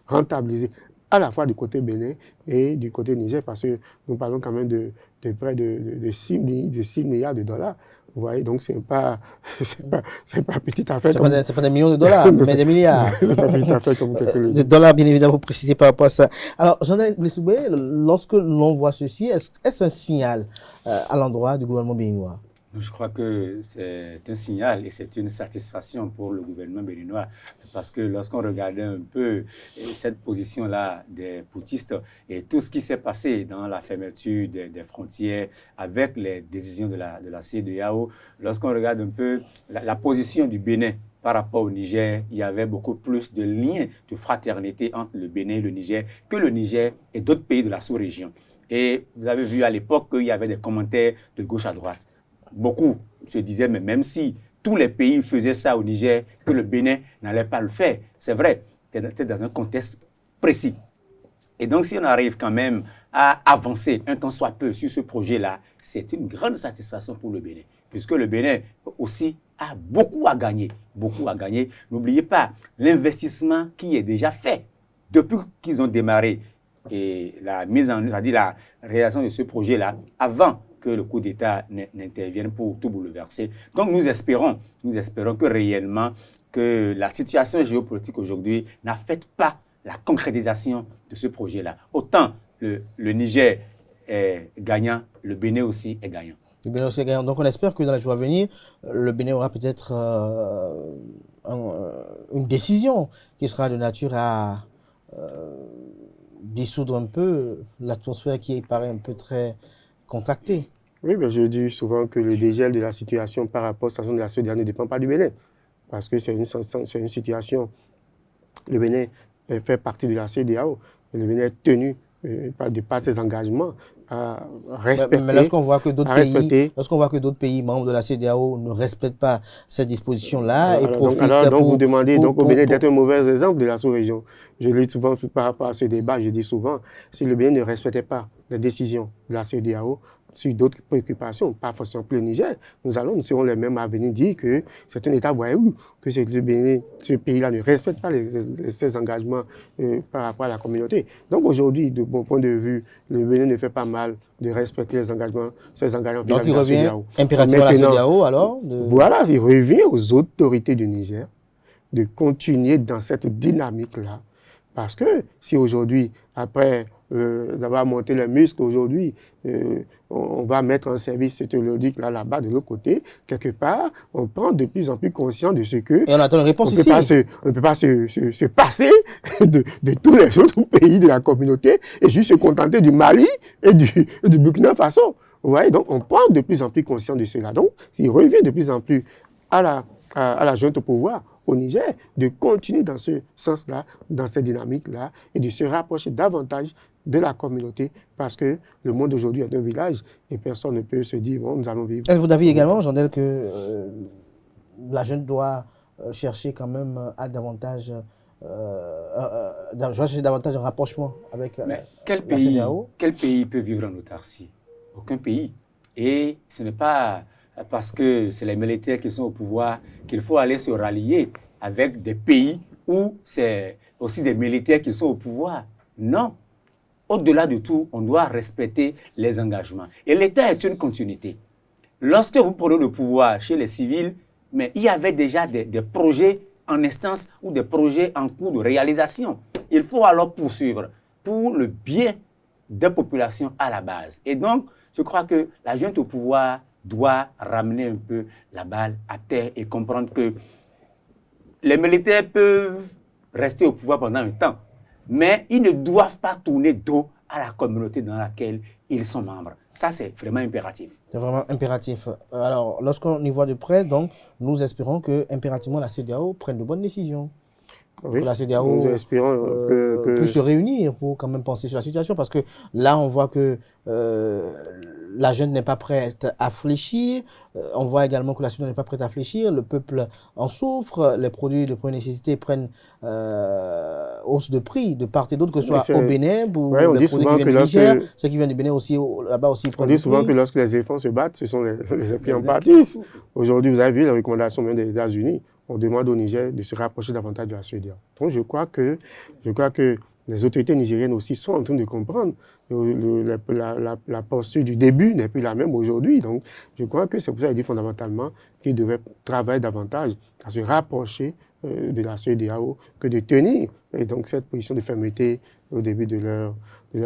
rentabilisés à la fois du côté Bénin et du côté Niger, parce que nous parlons quand même de près de 6 milliards de dollars. Vous voyez, donc c'est pas petite affaire. C'est pas des millions de dollars, mais des milliards. C'est pas petite affaire comme quelques de dollars, bien évidemment, vous précisez par rapport à ça. Alors, Jean-Daniel Blessoubé, lorsque l'on voit ceci, est-ce un signal à l'endroit du gouvernement béninois? Je crois que c'est un signal et c'est une satisfaction pour le gouvernement béninois, parce que lorsqu'on regardait un peu cette position-là des poutistes et tout ce qui s'est passé dans la fermeture des frontières avec les décisions de la CEDEAO, lorsqu'on regarde un peu la position du Bénin par rapport au Niger, il y avait beaucoup plus de liens de fraternité entre le Bénin et le Niger que le Niger et d'autres pays de la sous-région. Et vous avez vu à l'époque qu'il y avait des commentaires de gauche à droite. Beaucoup se disaient, mais même si tous les pays faisaient ça au Niger, que le Bénin n'allait pas le faire. C'est vrai, c'était dans un contexte précis. Et donc, si on arrive quand même à avancer un tant soit peu sur ce projet-là, c'est une grande satisfaction pour le Bénin, puisque le Bénin aussi a beaucoup à gagner. Beaucoup à gagner. N'oubliez pas l'investissement qui est déjà fait depuis qu'ils ont démarré et la réalisation de ce projet-là avant que le coup d'État n'intervienne pour tout bouleverser. Donc nous espérons que réellement que la situation géopolitique aujourd'hui n'affecte pas la concrétisation de ce projet-là. Autant le Niger est gagnant, le Bénin aussi est gagnant. Le Bénin aussi est gagnant. Donc on espère que dans les jours à venir, le Bénin aura peut-être une décision qui sera de nature à dissoudre un peu l'atmosphère qui paraît un peu très contractée. Oui, mais je dis souvent que le dégel de la situation par rapport à la situation de la CEDEAO ne dépend pas du Bénin, parce que c'est une situation. Le Bénin fait partie de la CEDEAO, et le Bénin est tenu de par ses engagements à respecter. Mais lorsqu'on voit que d'autres pays membres de la CEDEAO ne respectent pas cette disposition-là et profitent donc vous demandez au Bénin d'être un mauvais exemple de la sous-région. Je le dis souvent par rapport à ce débat, je dis souvent, si le Bénin ne respectait pas les décisions de la CEDEAO sur d'autres préoccupations, pas forcément pour le Niger, nous serons les mêmes à venir dire que c'est un État voyou, que le Bénin, ce pays-là ne respecte pas ses engagements par rapport à la communauté. Donc aujourd'hui, de mon point de vue, le Bénin ne fait pas mal de respecter ses engagements. Donc il revient impérativement à la CEDEAO alors Voilà, il revient aux autorités du Niger de continuer dans cette dynamique-là. Parce que si aujourd'hui, après d'avoir monté les muscles aujourd'hui, on va mettre en service cet oléoduc là-bas de l'autre côté, quelque part, on prend de plus en plus conscience de ce que... Et on attend une réponse ici. On ne peut pas se passer de tous les autres pays de la communauté et juste se contenter du Mali et du Burkina Faso. Vous voyez, donc on prend de plus en plus conscience de cela. Donc, s'il revient de plus en plus à la junte au pouvoir, au Niger de continuer dans ce sens-là, dans cette dynamique-là, et de se rapprocher davantage de la communauté, parce que le monde aujourd'hui est un village et personne ne peut se dire, bon, nous allons vivre. Est-ce que vous avez également, Jandel, que la jeune doit chercher quand même à davantage, davantage un rapprochement avec Mais la CEDEAO? quel pays peut vivre en autarcie? Aucun pays. Et ce n'est pas parce que c'est les militaires qui sont au pouvoir qu'il faut aller se rallier avec des pays où c'est aussi des militaires qui sont au pouvoir. Non. Au-delà de tout, on doit respecter les engagements. Et l'État est une continuité. Lorsque vous prenez le pouvoir chez les civils, mais il y avait déjà des projets en instance ou des projets en cours de réalisation. Il faut alors poursuivre pour le bien des populations à la base. Et donc, je crois que la junte au pouvoir doit ramener un peu la balle à terre et comprendre que les militaires peuvent rester au pouvoir pendant un temps, mais ils ne doivent pas tourner dos à la communauté dans laquelle ils sont membres. Ça, c'est vraiment impératif. C'est vraiment impératif. Alors, lorsqu'on y voit de près, donc, nous espérons que impérativement la CEDEAO prenne de bonnes décisions. Oui, que la CEDEAO nous espérons puisse se réunir pour quand même penser sur la situation, parce que là, on voit que la jeune n'est pas prête à fléchir. On voit également que la Sudan n'est pas prête à fléchir. Le peuple en souffre. Les produits de première nécessité prennent hausse de prix de part et d'autre, que ce soit au Bénin ou les produits qui viennent du Niger. Ceux qui viennent du Bénin aussi, là-bas aussi, on dit souvent que lorsque les éléphants se battent, ce sont les éléphants en pâtissent. Aujourd'hui, vous avez vu les recommandations même des États-Unis. On demande au Niger de se rapprocher davantage de la CEDEAO. Donc je crois que les autorités nigériennes aussi sont en train de comprendre la posture du début n'est plus la même aujourd'hui. Donc je crois que c'est pour ça qu'il dit fondamentalement qu'ils devaient travailler davantage à se rapprocher de la CEDEAO que de tenir et donc cette position de fermeté au début de leur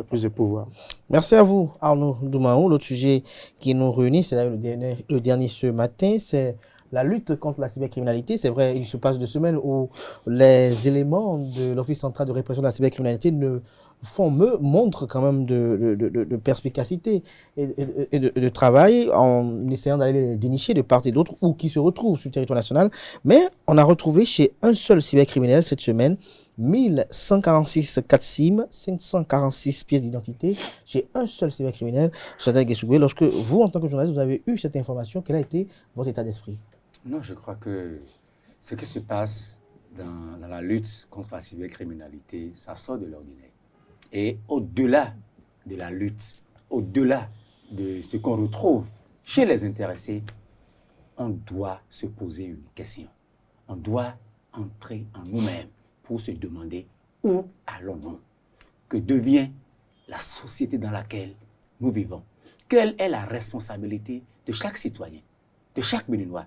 prise de pouvoir. Merci à vous, Arnaud Doumaou. L'autre sujet qui nous réunit, c'est le dernier ce matin, c'est la lutte contre la cybercriminalité. C'est vrai, il se passe 2 semaines où les éléments de l'Office central de répression de la cybercriminalité montrent quand même de perspicacité et de travail en essayant d'aller les dénicher de part et d'autre ou qui se retrouvent sur le territoire national. Mais on a retrouvé chez un seul cybercriminel cette semaine 1146 4 SIM, 546 pièces d'identité chez un seul cybercriminel, Jandel Guessoubé. Lorsque vous, en tant que journaliste, vous avez eu cette information, quel a été votre état d'esprit? Non, je crois que ce qui se passe dans la lutte contre la cybercriminalité, ça sort de l'ordinaire. Et au-delà de la lutte, au-delà de ce qu'on retrouve chez les intéressés, on doit se poser une question. On doit entrer en nous-mêmes pour se demander où allons-nous? Que devient la société dans laquelle nous vivons? Quelle est la responsabilité de chaque citoyen, de chaque Béninois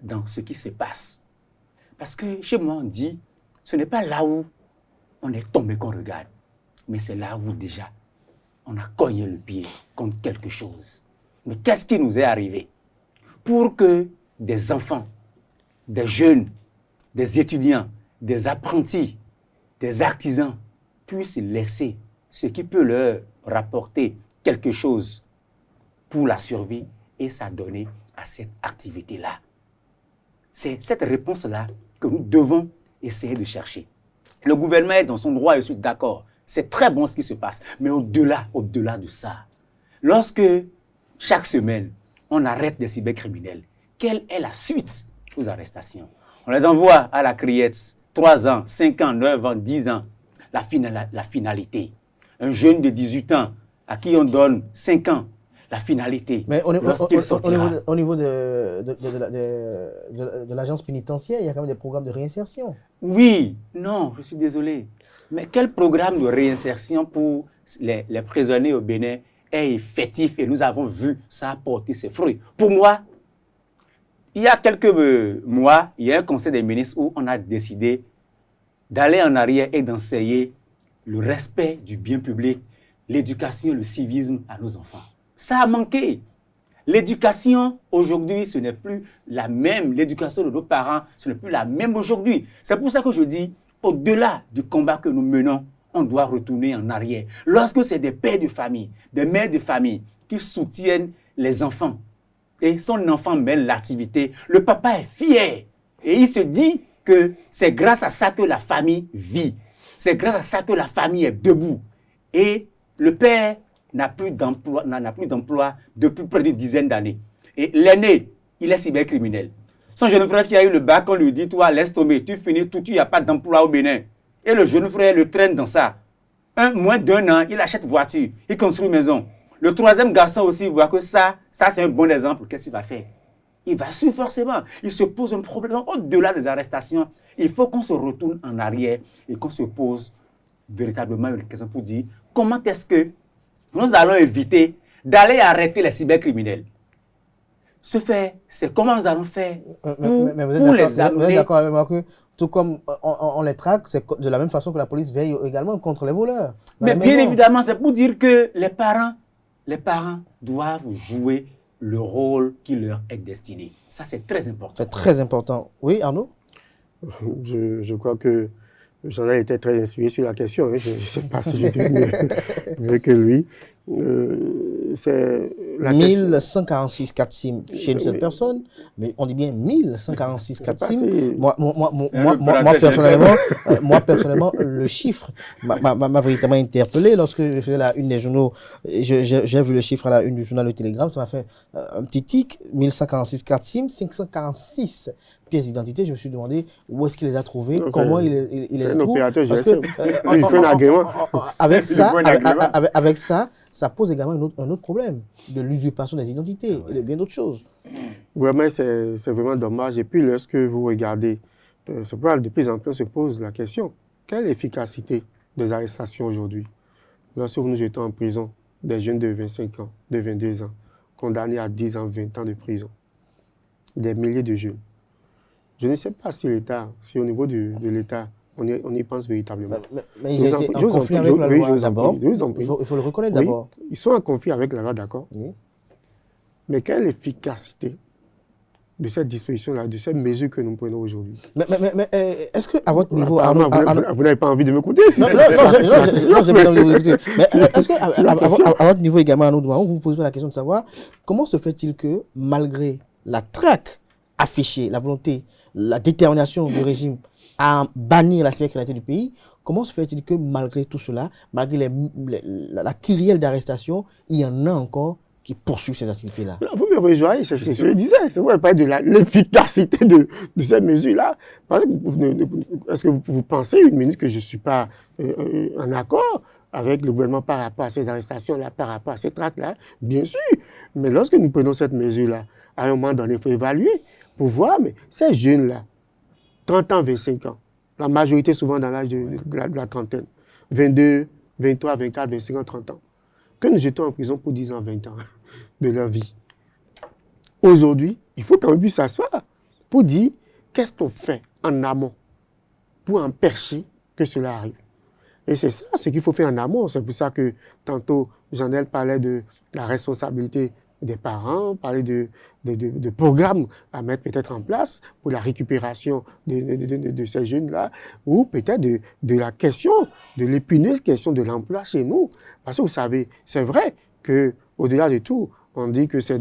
dans ce qui se passe? Parce que chez moi, on dit, ce n'est pas là où on est tombé qu'on regarde, mais c'est là où déjà on a cogné le pied contre quelque chose. Mais qu'est-ce qui nous est arrivé pour que des enfants, des jeunes, des étudiants, des apprentis, des artisans puissent laisser ce qui peut leur rapporter quelque chose pour la survie et s'adonner à cette activité-là? C'est cette réponse-là que nous devons essayer de chercher. Le gouvernement est dans son droit, je suis d'accord. C'est très bon ce qui se passe. Mais au-delà de ça, lorsque chaque semaine, on arrête des cybercriminels, quelle est la suite aux arrestations? On les envoie à la criette, 3 ans, 5 ans, 9 ans, 10 ans. La finalité. Un jeune de 18 ans à qui on donne 5 ans, la finalité. Mais lorsqu'il sortira. Au niveau de l'agence pénitentiaire, il y a quand même des programmes de réinsertion. Oui, non, je suis désolé. Mais quel programme de réinsertion pour les prisonniers au Bénin est effectif et nous avons vu ça porter ses fruits? Pour moi, il y a quelques mois, il y a un conseil des ministres où on a décidé d'aller en arrière et d'enseigner le respect du bien public, l'éducation, le civisme à nos enfants. Ça a manqué. L'éducation, aujourd'hui, ce n'est plus la même. L'éducation de nos parents, ce n'est plus la même aujourd'hui. C'est pour ça que je dis, au-delà du combat que nous menons, on doit retourner en arrière. Lorsque c'est des pères de famille, des mères de famille qui soutiennent les enfants, et son enfant mène l'activité, le papa est fier. Et il se dit que c'est grâce à ça que la famille vit. C'est grâce à ça que la famille est debout. Et le père n'a plus d'emploi depuis près d'une dizaine d'années. Et l'aîné, il est cybercriminel. Son jeune frère qui a eu le bac, on lui dit, toi, laisse tomber, tu finis tout, tu n'y a pas d'emploi au Bénin. Et le jeune frère le traîne dans ça. Moins d'1 an, il achète voiture, il construit maison. Le troisième garçon aussi voit que ça c'est un bon exemple. Qu'est-ce qu'il va faire? Il va suivre forcément. Il se pose un problème au-delà des arrestations. Il faut qu'on se retourne en arrière et qu'on se pose véritablement une question pour dire comment est-ce que nous allons éviter d'aller arrêter les cybercriminels. Ce fait, c'est comment nous allons faire pour les amener. Vous êtes d'accord avec moi que tout comme on les traque, c'est de la même façon que la police veille également contre les voleurs. Mais bien évidemment, c'est pour dire que les parents doivent jouer le rôle qui leur est destiné. Ça, c'est très important. C'est très important. Oui, Arnaud? Je crois que j'en ai été très inspiré sur la question. Je ne sais pas si j'étais mieux que lui. C'est 1146 4 SIM chez une seule personne, mais on dit bien 1146 4 SIM. Moi, personnellement, le chiffre m'a véritablement interpellé lorsque je faisais la une des journaux. J'ai vu le chiffre à la une du journal Le Télégramme, ça m'a fait un petit tic. 1146 4 SIM, 546 pièces d'identité. Je me suis demandé où est-ce qu'il les a trouvées, comment il les trouve. Parce que il fait un agrément. Avec ça, ça pose également un autre problème de l'usurpation des identités et de bien d'autres choses. Vraiment, c'est vraiment dommage. Et puis, lorsque vous regardez, c'est pourquoi de plus en plus on se pose la question, quelle est l'efficacité des arrestations aujourd'hui? Lorsque nous jetons en prison des jeunes de 25 ans, de 22 ans, condamnés à 10 ans, 20 ans de prison, des milliers de jeunes. Je ne sais pas si l'État, si au niveau de l'État, on y pense véritablement. Mais ils ont été en conflit avec la loi d'abord. Il faut le reconnaître d'abord. Ils sont en conflit avec la loi, d'accord. Oui. Mais quelle est l'efficacité de cette disposition-là, de cette mesure que nous prenons aujourd'hui? Mais est-ce qu'à votre niveau... Vous n'avez pas envie de m'écouter? Non, j'ai bien envie de vous écouter. Mais est-ce qu'à votre niveau également, Arnaud Douaron, vous vous posez la question de savoir comment se fait-il que, malgré la traque affichée, la volonté, la détermination du régime à bannir la cybercriminalité du pays, comment se fait-il que malgré tout cela, malgré la kyrielle d'arrestations, il y en a encore qui poursuivent ces activités-là? Vous me rejoignez, c'est ce que je disais. C'est vrai, parler de l'efficacité de cette mesure-là. Est-ce que vous pensez une minute que je ne suis pas en accord avec le gouvernement par rapport à ces arrestations-là, par rapport à ces tracts-là? Bien sûr. Mais lorsque nous prenons cette mesure-là, à un moment donné, il faut évaluer pour voir, mais ces jeunes-là, 30 ans, 25 ans, la majorité souvent dans l'âge de la trentaine, 22, 23, 24, 25 ans, 30 ans, que nous jetons en prison pour 10 ans, 20 ans de leur vie. Aujourd'hui, il faut qu'on puisse s'asseoir pour dire qu'est-ce qu'on fait en amont pour empêcher que cela arrive. Et c'est ça ce qu'il faut faire en amont. C'est pour ça que tantôt, Jean-Del parlait de la responsabilité des parents, parler de programmes à mettre peut-être en place pour la récupération de ces jeunes-là, ou peut-être de la question, de l'épineuse question de l'emploi chez nous. Parce que vous savez, c'est vrai qu'au-delà de tout, on dit que ceux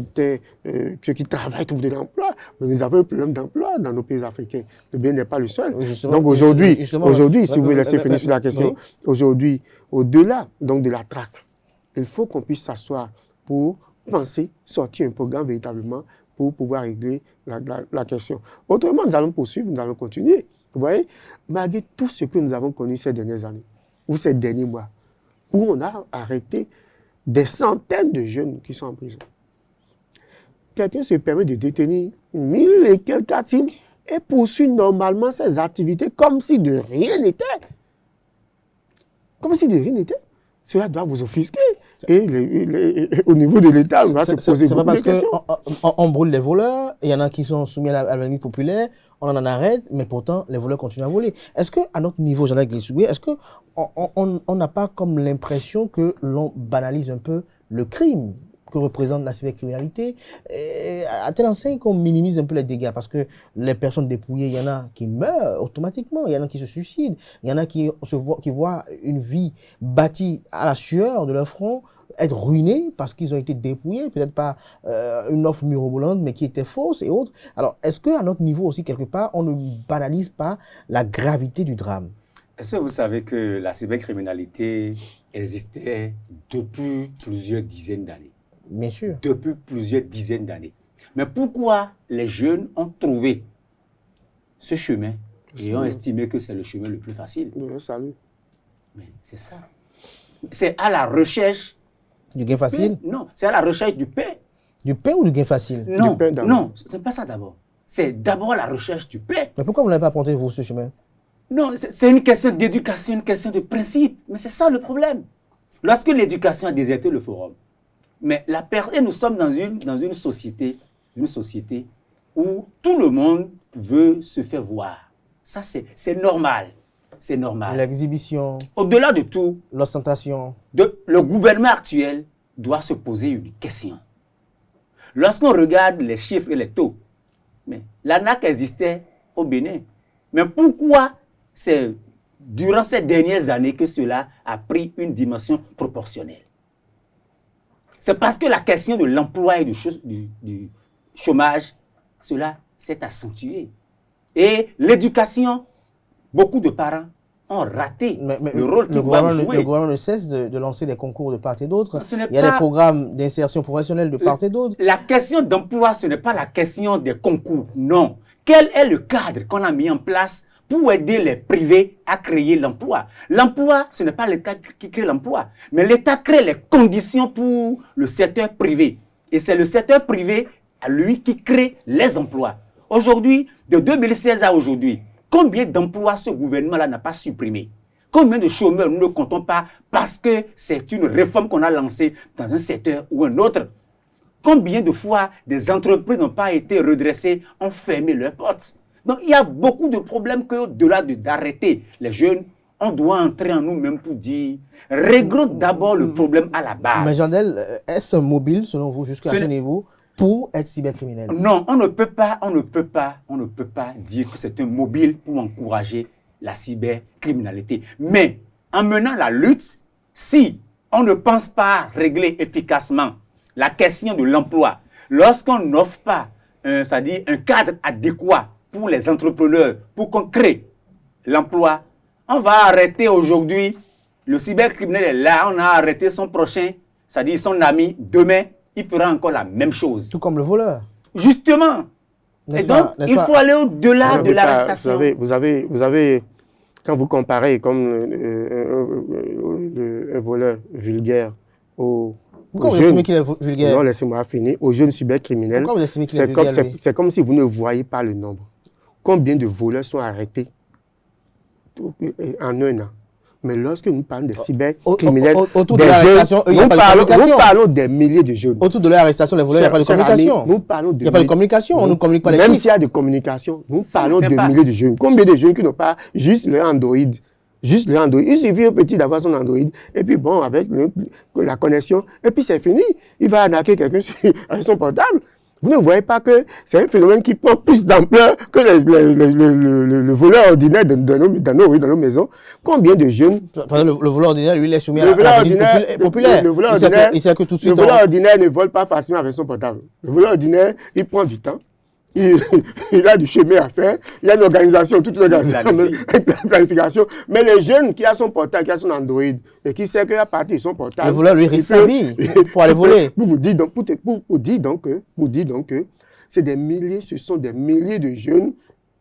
qui travaillent trouvent de l'emploi, mais nous avons un problème d'emploi dans nos pays africains. Le bien n'est pas le seul. Donc aujourd'hui, si vous me laissez finir sur la question, aujourd'hui, au-delà donc de la traque, il faut qu'on puisse s'asseoir pour penser, sortir un programme véritablement pour pouvoir régler la question. Autrement, nous allons poursuivre, nous allons continuer. Vous voyez, malgré tout ce que nous avons connu ces dernières années, ou ces derniers mois, où on a arrêté des centaines de jeunes qui sont en prison. Quelqu'un se permet de détenir 1000 et quelques victimes et poursuit normalement ses activités comme si de rien n'était. Comme si de rien n'était. Cela doit vous offusquer. Et au niveau de l'État, on va se poser beaucoup de questions. C'est pas parce qu'on brûle les voleurs, il y en a qui sont soumis à la limite populaire, on en arrête, mais pourtant, les voleurs continuent à voler. Est-ce qu'à notre niveau, Jean-Jacques Glissoué, est-ce qu'on n'a pas comme l'impression que l'on banalise un peu le crime, que représente la cybercriminalité, à telle enseigne qu'on minimise un peu les dégâts, parce que les personnes dépouillées, il y en a qui meurent automatiquement, il y en a qui se suicident, il y en a qui voient une vie bâtie à la sueur de leur front être ruinés parce qu'ils ont été dépouillés, peut-être par une offre mirobolante, mais qui était fausse et autres. Alors, est-ce qu'à notre niveau aussi, quelque part, on ne banalise pas la gravité du drame? Est-ce que vous savez que la cybercriminalité existait depuis plusieurs dizaines d'années? Bien sûr. Depuis plusieurs dizaines d'années. Mais pourquoi les jeunes ont trouvé ce chemin et ont estimé que c'est le chemin le plus facile? Salut. Mais c'est ça. C'est à la recherche du gain facile? Non, c'est à la recherche du pain. Du pain ou du gain facile? Non, non, ce n'est pas ça d'abord. C'est d'abord la recherche du pain. Mais pourquoi vous n'avez pas apporté vous ce chemin? Non, c'est une question d'éducation, une question de principe. Mais c'est ça le problème. Lorsque l'éducation a déserté le forum, mais et nous sommes dans une société où tout le monde veut se faire voir. Ça, c'est normal. C'est normal. L'exhibition. Au-delà de tout, l'ostentation. Le gouvernement actuel doit se poser une question. Lorsqu'on regarde les chiffres et les taux, mais l'ANAQ existait au Bénin. Mais pourquoi c'est durant ces dernières années que cela a pris une dimension proportionnelle? C'est parce que la question de l'emploi et du chômage, cela s'est accentué. Et l'éducation, beaucoup de parents ont raté le rôle qu'ils doivent jouer. Le gouvernement ne cesse de lancer des concours de part et d'autre. Il y a des programmes d'insertion professionnelle de part et d'autre. La question d'emploi, ce n'est pas la question des concours, non. Quel est le cadre qu'on a mis en place pour aider les privés à créer l'emploi? L'emploi, ce n'est pas l'État qui crée l'emploi, mais l'État crée les conditions pour le secteur privé. Et c'est le secteur privé, à lui, qui crée les emplois. Aujourd'hui, de 2016 à aujourd'hui, combien d'emplois ce gouvernement-là n'a pas supprimé? Combien de chômeurs nous ne comptons pas parce que c'est une réforme qu'on a lancée dans un secteur ou un autre? Combien de fois des entreprises n'ont pas été redressées, ont fermé leurs portes? Donc il y a beaucoup de problèmes qu'au-delà d'arrêter les jeunes, on doit entrer en nous-mêmes pour dire, réglons d'abord le problème à la base. Mais Jandel, est-ce mobile selon vous jusqu'à ce niveau pour être cybercriminel? Non, on ne peut pas dire que c'est un mobile pour encourager la cybercriminalité. Mais en menant la lutte, si on ne pense pas régler efficacement la question de l'emploi, lorsqu'on n'offre pas c'est-à-dire un cadre adéquat pour les entrepreneurs, pour qu'on crée l'emploi, on va arrêter aujourd'hui, le cybercriminel est là, on a arrêté son prochain, c'est-à-dire son ami, demain, il fera encore la même chose. Tout comme le voleur. Justement. Et donc, il faut aller au-delà de l'arrestation. Vous avez, quand vous comparez comme un voleur vulgaire pourquoi vous estimez qu'il est vulgaire? Non, laissez-moi finir. Aux jeunes cybercriminels, pourquoi vous estimez qu'il est vulgaire, c'est comme si vous ne voyez pas le nombre. Combien de voleurs sont arrêtés en un an? Mais lorsque nous parlons des cybercriminels, autour de l'arrestation, il n'y a pas de communication. Nous parlons des milliers de jeunes. Autour de l'arrestation, les voleurs, il n'y a pas de communication. Nous parlons de il n'y a pas de communication, on ne communique pas les chiffres. Même s'il y a de communication, nous parlons de milliers de jeunes. Combien de jeunes qui n'ont pas juste leur Android? Juste le Android. Il suffit au petit d'avoir son Android. Et puis bon, avec la connexion, et puis c'est fini. Il va arnaquer quelqu'un avec son portable. Vous ne voyez pas que c'est un phénomène qui prend plus d'ampleur que le voleur ordinaire dans nos maisons. Combien de jeunes... Le voleur ordinaire, lui, il est soumis à la politique populaire. Le voleur ordinaire ne vole pas facilement avec son portable. Le voleur ordinaire, il prend du temps. Il a du chemin à faire, il y a une organisation, toute l'organisation, une planification. Mais les jeunes qui a son portable, qui a son Android, et qui sait qu'à partir de son portable... Le voleur lui risque sa vie pour aller voler. Vous dites donc que c'est des milliers, ce sont des milliers de jeunes,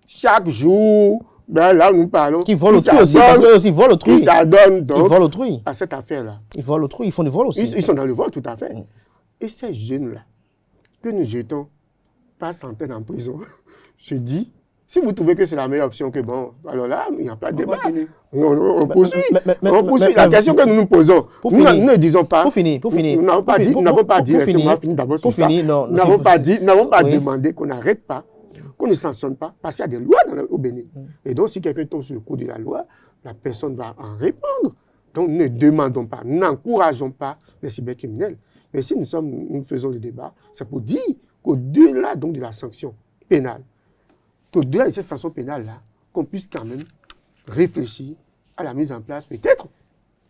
chaque jour, ben là nous parlons... Qui volent autrui aussi, parce qu'eux aussi volent autrui. Qui s'adonnent donc ils volent autrui. À cette affaire-là. Ils volent autrui, ils font du vol aussi. Ils sont dans le vol, tout à fait. Et ces jeunes-là, que nous jetons pas centaines en prison. Je dis, si vous trouvez que c'est la meilleure option, que bon, alors là, il n'y a pas de débat. On poursuit. On poursuit la question que nous nous posons. Nous ne disons pas. Pour finir. Nous n'avons pas dit, laissez-moi finir d'abord sur ça. Nous n'avons pas demandé qu'on n'arrête pas, qu'on ne sanctionne pas, parce qu'il y a des lois au Bénin. Et donc, si quelqu'un tombe sur le coup de la loi, la personne va en répondre. Donc, ne demandons pas, n'encourageons pas les cybercriminels. Mais si nous faisons le débat, c'est pour dire qu'au-delà donc de la sanction pénale, qu'au-delà de cette sanction pénale-là, qu'on puisse quand même réfléchir à la mise en place peut-être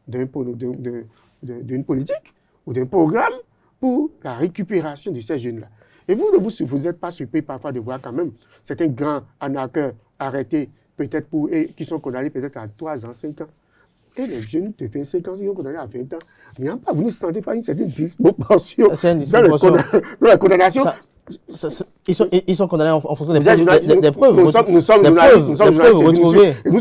d'une politique ou d'un programme pour la récupération de ces jeunes-là. Et vous n'êtes pas surpris parfois de voir quand même certains grands arnaqueurs arrêtés peut-être qui sont condamnés peut-être à 3 ans, 5 ans. Et les jeunes de 25 ans, ils sont condamnés à 20 ans. Mais vous ne sentez pas une certaine disproportion dans la condamnation. Ils sont condamnés en fonction des preuves. Nous sommes journalistes et nous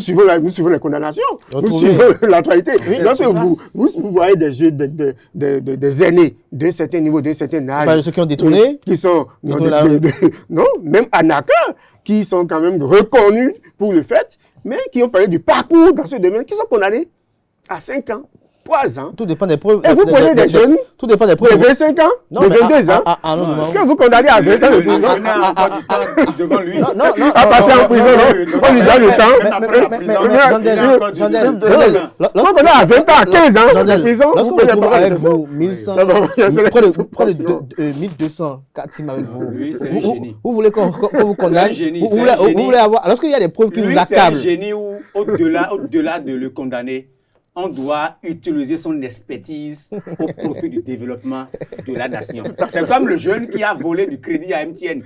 suivons les condamnations. Nous suivons l'actualité. Lorsque vous voyez des jeunes, des aînés d'un certain niveau, d'un certain âge. Ceux qui ont détourné. Qui sont, non, même arnaqueurs, qui sont quand même reconnus pour le fait, mais qui ont parlé du parcours dans ce domaine, qui sont condamnés à 5 ans. 3 ans. Tout dépend des preuves. Et vous prenez des jeunes tout dépend des preuves. De 25 ans, de 22 ans, que vous condamnez à 20 ans de prison. Devant lui. À passer en prison, on lui donne le temps. On condamne à 20 ans, à 15 ans de prison. Lorsqu'on retrouve avec vous 1100, près de 1200 Katim avec vous. Lui, c'est un génie. Vous voulez qu'on vous condamne? Vous voulez avoir. Lorsqu'il y a des preuves qui nous accablent. C'est un génie où, au-delà de le condamner, on doit utiliser son expertise au profit du développement de la nation. C'est comme le jeune qui a volé du crédit à MTN.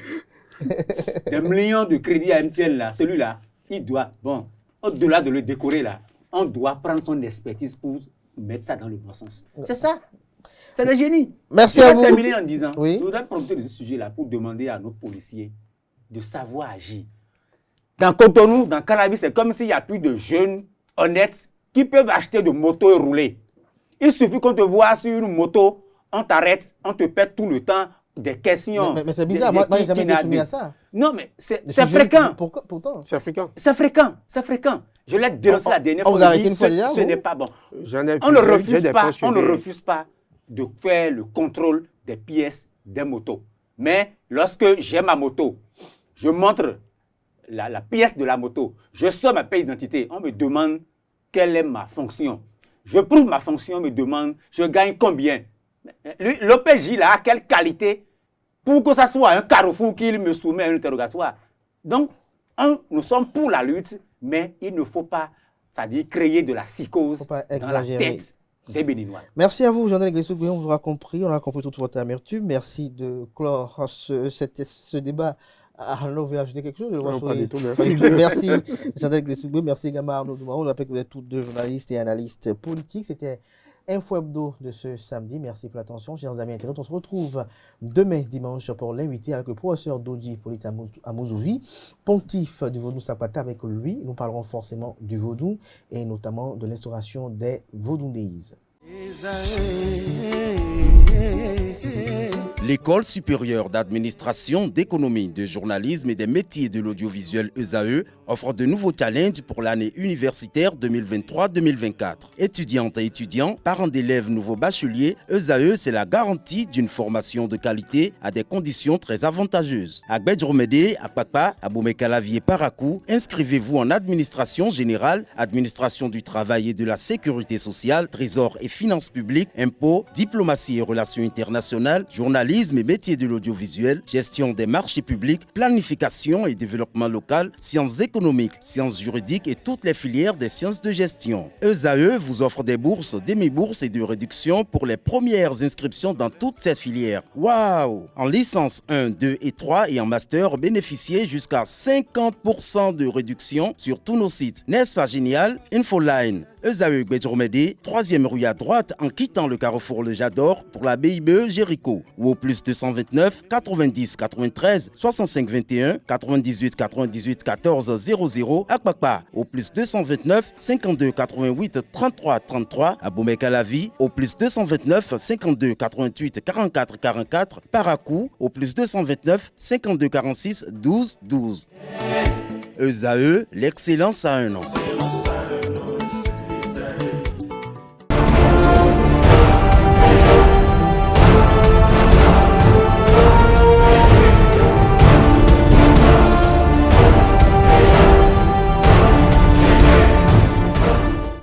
Des millions de crédits à MTN, là. Celui-là, il doit, au-delà de le décorer, là, on doit prendre son expertise pour mettre ça dans le bon sens. C'est ça. C'est le génie. Merci à vous. Je vais terminer en disant, oui. je voudrais profiter de ce sujet-là pour demander à nos policiers de savoir agir. Dans Cotonou, dans Cannabis, c'est comme s'il n'y a plus de jeunes honnêtes qui peuvent acheter de motos et rouler. Il suffit qu'on te voit sur une moto, on t'arrête, on te pète tout le temps des questions. Mais c'est bizarre, moi j'ai jamais été soumis à ça. Non, mais c'est fréquent. Pourtant. C'est fréquent. C'est fréquent. Je l'ai dénoncé la dernière fois. On vous arrête une fois déjà. Ce n'est pas bon. On ne refuse pas de faire le contrôle des pièces des motos. Mais lorsque j'ai ma moto, je montre la pièce de la moto, je sors ma pièce d'identité, on me demande quelle est ma fonction. Je prouve ma fonction, on me demande, je gagne combien. L'OPJ là a quelle qualité pour que ça soit un carrefour qu'il me soumet à un interrogatoire. Donc, nous sommes pour la lutte, mais il ne faut pas, c'est-à-dire créer de la psychose dans la tête des Béninois. Merci à vous, Jean-Daniel Glessou-Gouillon, on a compris toute votre amertume. Merci de clore ce débat. Arnaud veut ajouter quelque chose? Merci Jean-Daniel Glessou-Gouillon, merci également Arnaud Doumaron. Je rappelle que vous êtes tous deux journalistes et analystes politiques. C'était Info Hebdo de ce samedi. Merci pour l'attention, chers amis internautes. On se retrouve demain dimanche pour l'invité avec le professeur Dodji Polite Amouzovi, pontife du Vaudou Sapata. Avec lui, nous parlerons forcément du Vaudou et notamment de l'instauration des Vaudou Days. L'École supérieure d'administration, d'économie, de journalisme et des métiers de l'audiovisuel ESAE offre de nouveaux challenges pour l'année universitaire 2023-2024. Étudiantes et étudiants, parents d'élèves nouveaux bacheliers, ESAE, c'est la garantie d'une formation de qualité à des conditions très avantageuses. À Gbedjromede, à Papa, à Boumekalavi et Parakou, inscrivez-vous en administration générale, administration du travail et de la sécurité sociale, trésor et finances publiques, impôts, diplomatie et relations internationales, journalisme et métiers de l'audiovisuel, gestion des marchés publics, planification et développement local, sciences économiques, sciences juridiques et toutes les filières des sciences de gestion. ESAE vous offre des bourses, demi-bourses et de réductions pour les premières inscriptions dans toutes ces filières. Waouh! En licence 1, 2 et 3 et en master, bénéficiez jusqu'à 50% de réduction sur tous nos sites. N'est-ce pas génial? Infoline. ESAE Gbedjromede, 3e rue à droite en quittant le carrefour Le Jador pour la BIBE Jéricho ou au plus 229 90 93 65 21 98 98 14 00 à Kpakpa au plus 229 52 88 33 33 à Boumekalavi au plus 229 52 88 44 44 Parakou au plus 229 52 46 12 12. ESAE, l'excellence à un an.